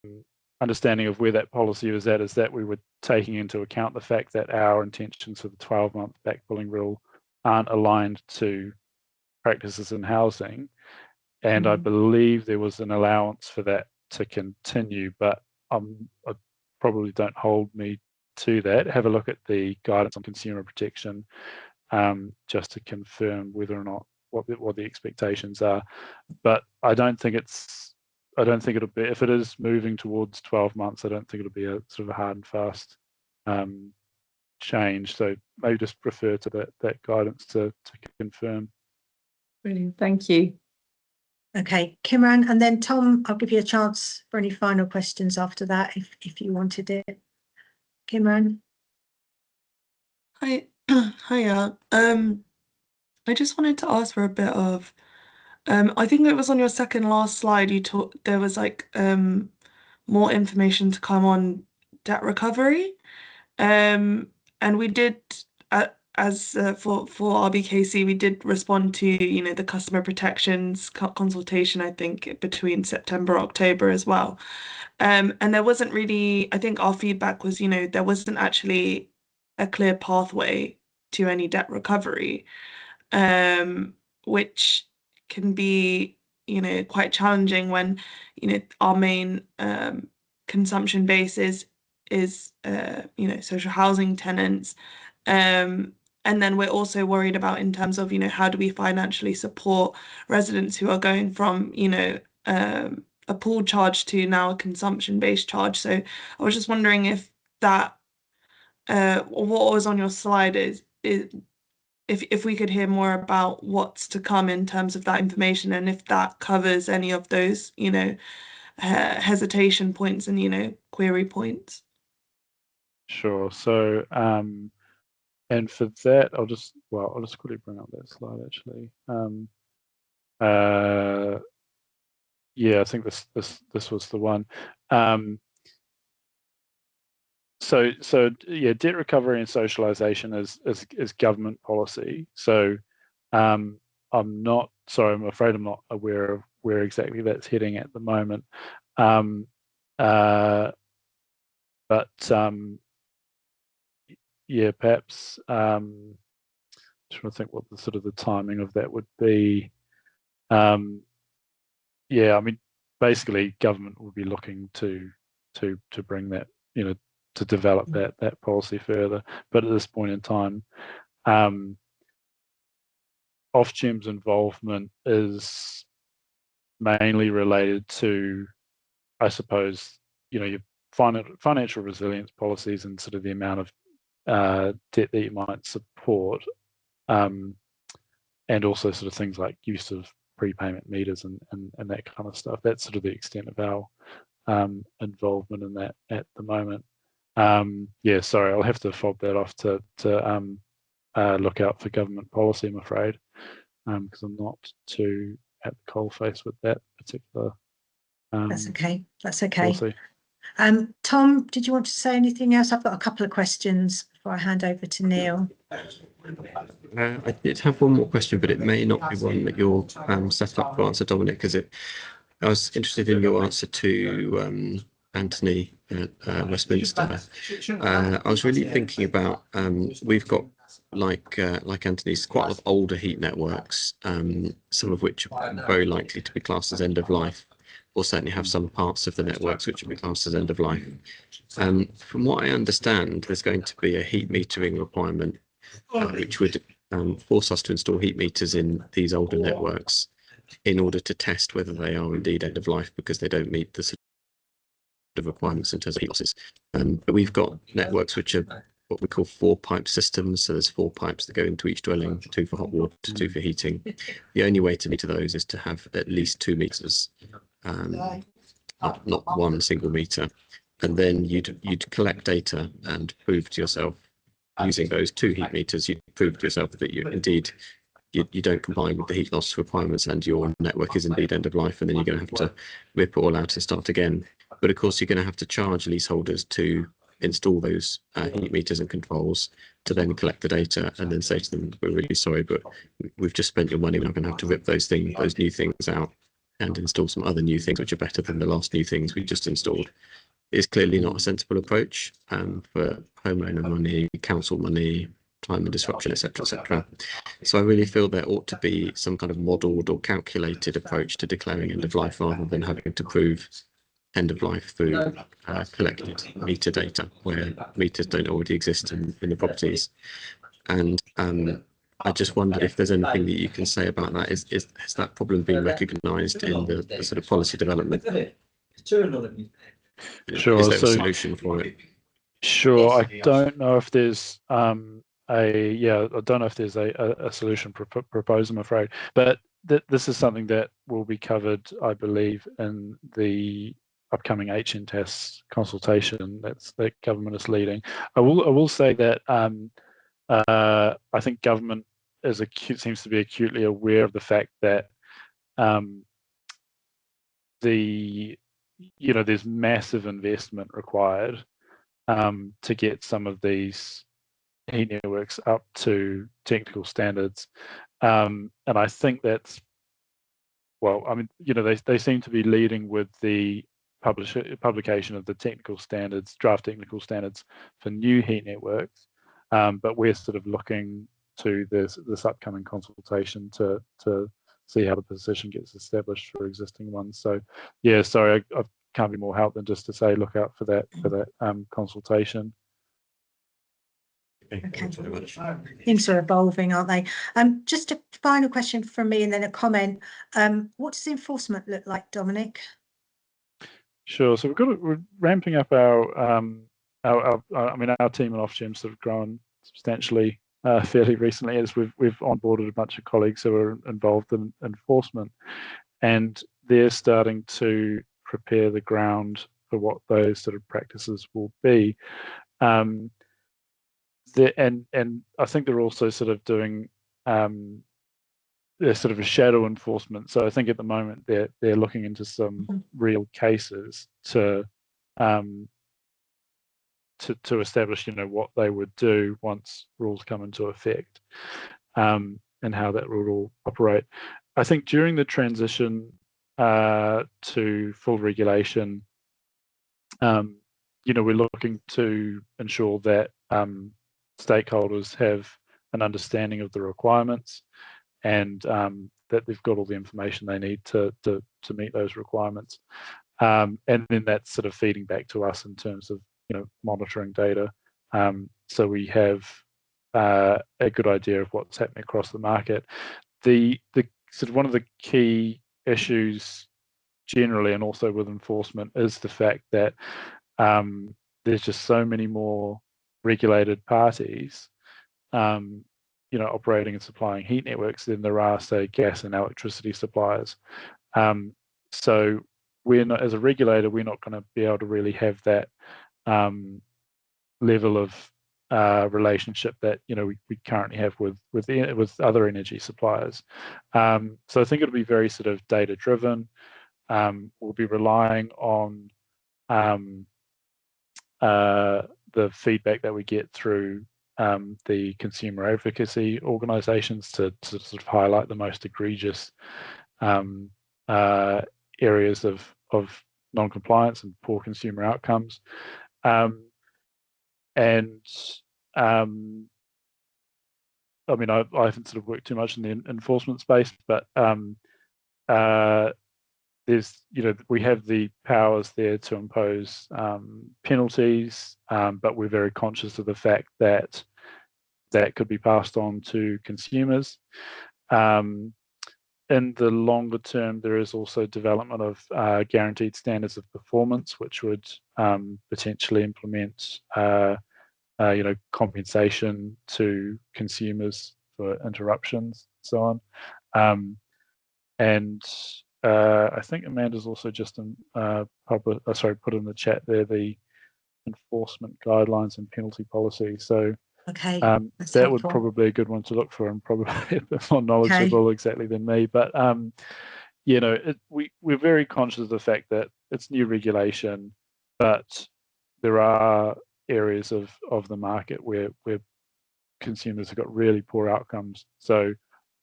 understanding of where that policy was at is that we were taking into account the fact that our intentions for the 12-month back billing rule aren't aligned to practices in housing, and I believe there was an allowance for that to continue, but I probably don't hold me to that. Have a look at the guidance on consumer protection just to confirm whether or not what the expectations are. But I don't think it'll be, if it is moving towards 12 months, I don't think it'll be a sort of a hard and fast changed. So maybe just refer to that guidance to confirm. Brilliant, thank you. Okay, Kimran, and then Tom, I'll give you a chance for any final questions after that if you wanted it. Kimran. Hi, hiya. I just wanted to ask for a bit of, I think it was on your second last slide, you talked, there was like more information to come on debt recovery. And we did, as for RBKC, we did respond to, you know, the customer protections consultation, I think, between September, October as well. And there wasn't really, I think our feedback was, you know, there wasn't actually a clear pathway to any debt recovery, which can be, you know, quite challenging when, you know, our main consumption base is you know, social housing tenants. And then we're also worried about in terms of, you know, how do we financially support residents who are going from, you know, a pool charge to now a consumption-based charge. So I was just wondering if that, what was on your slide is if we could hear more about what's to come in terms of that information, and if that covers any of those, you know, hesitation points and, you know, query points. Sure. So and for that, I'll just quickly bring up that slide actually. Yeah, I think this was the one. So yeah, debt recovery and socialisation is government policy. So I'm afraid I'm not aware of where exactly that's heading at the moment. Yeah, perhaps trying to think what the sort of the timing of that would be. Yeah, I mean, basically, government will be looking to bring that, you know, to develop that policy further. But at this point in time, Ofgem's involvement is mainly related to, I suppose, you know, your financial resilience policies and sort of the amount of debt that you might support, and also sort of things like use of prepayment meters and that kind of stuff. That's sort of the extent of our involvement in that at the moment. Yeah, sorry, I'll have to fob that off to look out for government policy, I'm afraid, because I'm not too at the coalface with that particular. That's okay. That's okay. Policy. Tom, did you want to say anything else? I've got a couple of questions before I hand over to Neil. I did have one more question, but it may not be one that you're set up to answer, Dominic, because I was interested in your answer to Anthony at Westminster. I was really thinking about, we've got, like Anthony's, quite a lot of older heat networks, some of which are very likely to be classed as end of life, or certainly have some parts of the networks which will be classed as end of life. From what I understand, there's going to be a heat metering requirement, which would force us to install heat meters in these older networks in order to test whether they are indeed end of life, because they don't meet the sort of requirements in terms of heat losses. But we've got networks which are what we call 4-pipe systems. So there's 4 pipes that go into each dwelling, 2 for hot water, 2 for heating. The only way to meter those is to have at least 2 meters, not one single meter. And then you'd collect data and prove to yourself, using those 2 heat meters, you'd prove to yourself that you indeed you don't comply with the heat loss requirements and your network is indeed end of life, and then you're going to have to rip it all out and start again. But of course, you're going to have to charge leaseholders to install those heat meters and controls, to then collect the data and then say to them, we're really sorry, but we've just spent your money. We're going to have to rip those new things out and install some other new things which are better than the last new things we just installed. It's clearly not a sensible approach for homeowner money, council money, time and disruption, etc., etc. So I really feel there ought to be some kind of modelled or calculated approach to declaring end of life, rather than having to prove end of life through collected meter data where meters don't already exist in the properties. And I just wonder if there's anything that you can say about that. Has that problem been recognised in the sort of policy development? Sure. Is there a solution for it? Sure. I Yes. don't know if there's I don't know if there's a solution proposed, I'm afraid. But this is something that will be covered, I believe, in the upcoming HNTAS consultation that government is leading. I will say that I think government seems to be acutely aware of the fact that there's massive investment required to get some of these heat networks up to technical standards. And I think that's, well, I mean, they seem to be leading with the publication of the draft technical standards for new heat networks. But we're sort of looking to this upcoming consultation to see how the position gets established for existing ones. So, yeah, sorry, I can't be more help than just to say look out for that consultation. Okay, thanks very much. Things are evolving, aren't they? Just a final question from me and then a comment. What does enforcement look like, Dominic? Sure. So we're ramping up our team at Ofgem sort of grown substantially fairly recently, as we've onboarded a bunch of colleagues who are involved in enforcement, and they're starting to prepare the ground for what those sort of practices will be. And I think they're also sort of doing sort of a shadow enforcement. So I think at the moment they're looking into some real cases to establish, what they would do once rules come into effect, and how that will all operate. I think during the transition to full regulation, we're looking to ensure that stakeholders have an understanding of the requirements, and that they've got all the information they need to meet those requirements. And then that's sort of feeding back to us in terms of monitoring data, so we have a good idea of what's happening across the market. The sort of one of the key issues generally, and also with enforcement, is the fact that there's just so many more regulated parties operating and supplying heat networks than there are, say, gas and electricity suppliers. So we're not, as a regulator, we're not going to be able to really have that level of relationship that we currently have with other energy suppliers. So I think it'll be very sort of data driven. We'll be relying on the feedback that we get through the consumer advocacy organisations to sort of highlight the most egregious areas of non-compliance and poor consumer outcomes. I mean, I haven't sort of worked too much in the enforcement space, but there's, we have the powers there to impose penalties, but we're very conscious of the fact that that could be passed on to consumers. In the longer term, there is also development of guaranteed standards of performance, which would potentially implement compensation to consumers for interruptions, and so on. And I think Amanda's also just put in the chat there the enforcement guidelines and penalty policy. So okay, that would probably be a good one to look for, and probably a bit more knowledgeable exactly than me. But we're very conscious of the fact that it's new regulation, but there are areas of the market where consumers have got really poor outcomes. So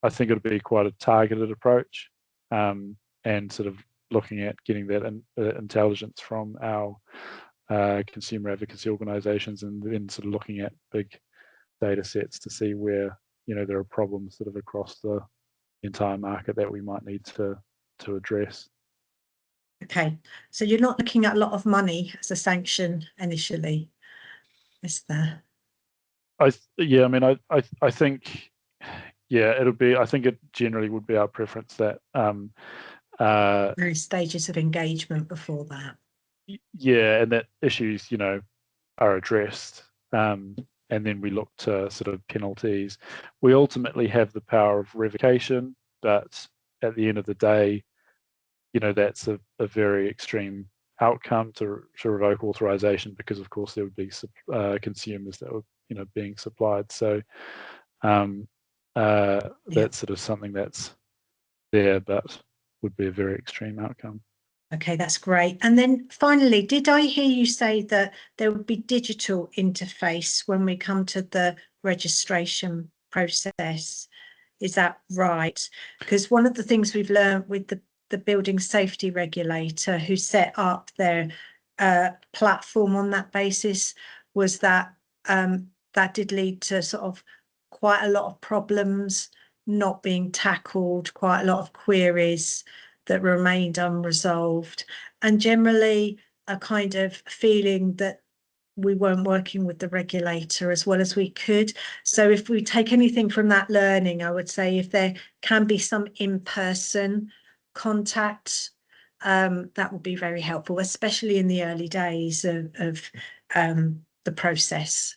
I think it'll be quite a targeted approach, and sort of looking at getting that intelligence from our consumer advocacy organisations, and then sort of looking at big data sets to see where there are problems sort of across the entire market that we might need to address. Okay, so you're not looking at a lot of money as a sanction initially, is there? I think, it'll be, I think it generally would be our preference that various stages of engagement before that. Yeah, and that issues, are addressed. And then we look to sort of penalties. We ultimately have the power of revocation, but at the end of the day, you know, that's a very extreme outcome to revoke authorization, because of course there would be consumers that were, you know, being supplied. So that's sort of something that's there, but would be a very extreme outcome. Okay, that's great. And then finally, did I hear you say that there would be digital interface when we come to the registration process? Is that right? Because one of the things we've learned with the building safety regulator, who set up their platform on that basis, was that that did lead to sort of quite a lot of problems not being tackled, quite a lot of queries that remained unresolved, and generally a kind of feeling that we weren't working with the regulator as well as we could. So if we take anything from that learning, I would say if there can be some in-person contact, that would be very helpful, especially in the early days of the process.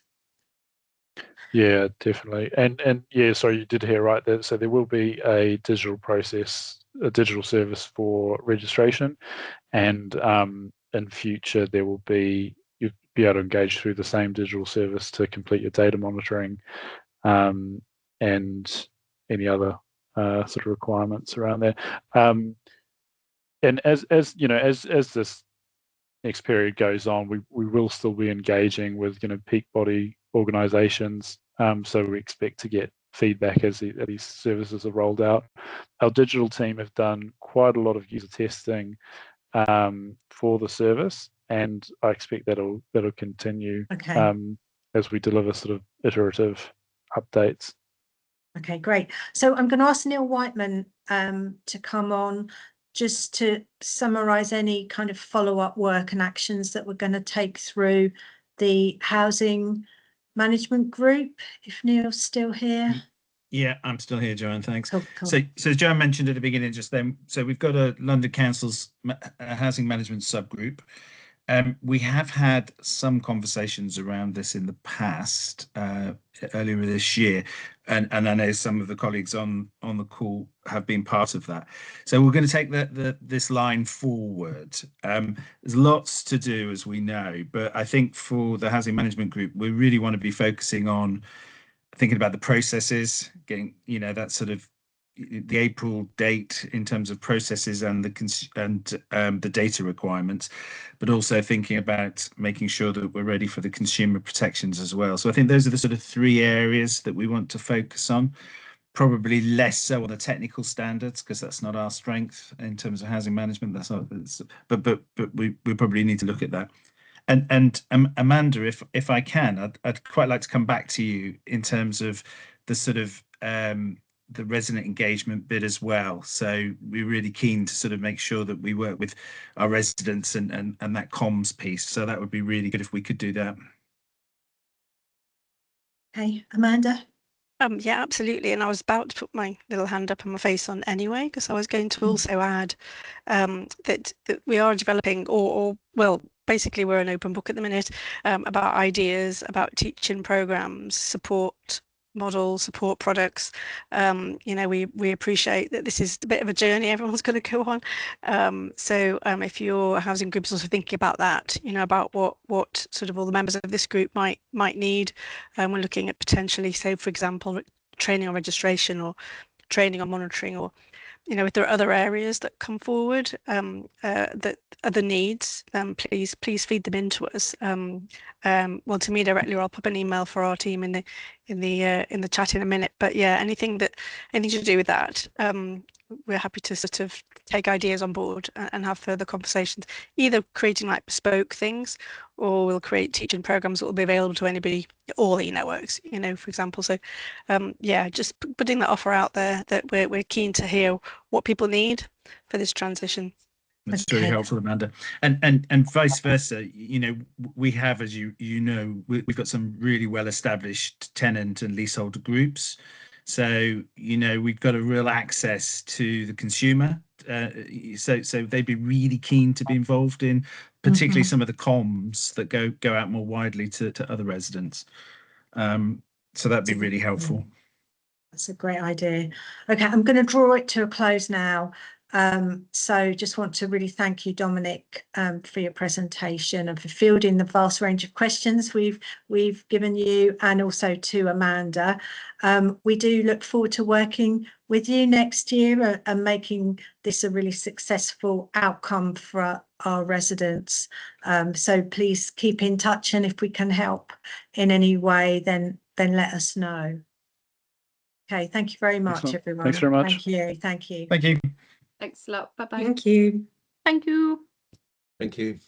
Yeah, definitely. And yeah, sorry, you did hear right there. So there will be a digital process, a digital service for registration, and in future there will be, you'll be able to engage through the same digital service to complete your data monitoring, and any other sort of requirements around there. And as you know, as this next period goes on, we will still be engaging with, you know, peak body organisations. So we expect to get feedback as these services are rolled out. Our digital team have done quite a lot of user testing for the service, and I expect that'll continue as we deliver sort of iterative updates. Okay, great. So I'm going to ask Neil Whiteman to come on just to summarise any kind of follow-up work and actions that we're going to take through the housing management group, if Neil's still here. Yeah, I'm still here, Joanne, thanks. Cool. So as Joanne mentioned at the beginning just then, so we've got a London Council's housing management subgroup. We have had some conversations around this in the past, earlier this year, and I know some of the colleagues on the call have been part of that. So we're going to take this line forward. There's lots to do, as we know, but I think for the housing management group, we really want to be focusing on thinking about the processes, getting, you know, that sort of the April date in terms of processes and the data requirements, but also thinking about making sure that we're ready for the consumer protections as well. So I think those are the sort of three areas that we want to focus on. Probably less so on the technical standards, because that's not our strength in terms of housing management. That's not, but we probably need to look at that. And Amanda, if I can, I'd quite like to come back to you in terms of the sort of the resident engagement bit as well. So we're really keen to sort of make sure that we work with our residents and that comms piece. So that would be really good if we could do that. Okay, Amanda. Yeah, absolutely. And I was about to put my little hand up and my face on anyway, because I was going to also add that we are developing, or well, basically we're an open book at the minute about ideas about teaching programs, support models, support products. You know, we appreciate that this is a bit of a journey everyone's going to go on. So if your housing group is also thinking about that, you know, about what sort of all the members of this group might need, we're looking at potentially, say, for example, training on registration or training on monitoring, or, you know, if there are other areas that come forward, that other needs, please feed them into us. Well, to me directly, or I'll pop an email for our team in the chat in a minute. But yeah, anything to do with that, we're happy to sort of take ideas on board and have further conversations, either creating like bespoke things, or we'll create teaching programs that will be available to anybody, all e-networks, you know, for example. So yeah, just putting that offer out there, that we're keen to hear what people need for this transition. That's really helpful, Amanda. And vice versa, you know, we have, as you know, we've got some really well established tenant and leaseholder groups. So, you know, we've got a real access to the consumer so they'd be really keen to be involved in particularly some of the comms that go out more widely to other residents. So that'd be really helpful. That's a great idea. Okay, I'm going to draw it to a close now. So just want to really thank you, Dominic, for your presentation and for fielding the vast range of questions we've given you, and also to Amanda. We do look forward to working with you next year and making this a really successful outcome for our residents. So please keep in touch, and if we can help in any way, then let us know. Okay, thank you very much, Excellent. everyone. Thanks very much. Thank you. Thank you. Thank you. Thanks a lot. Bye bye. Thank you. Thank you. Thank you.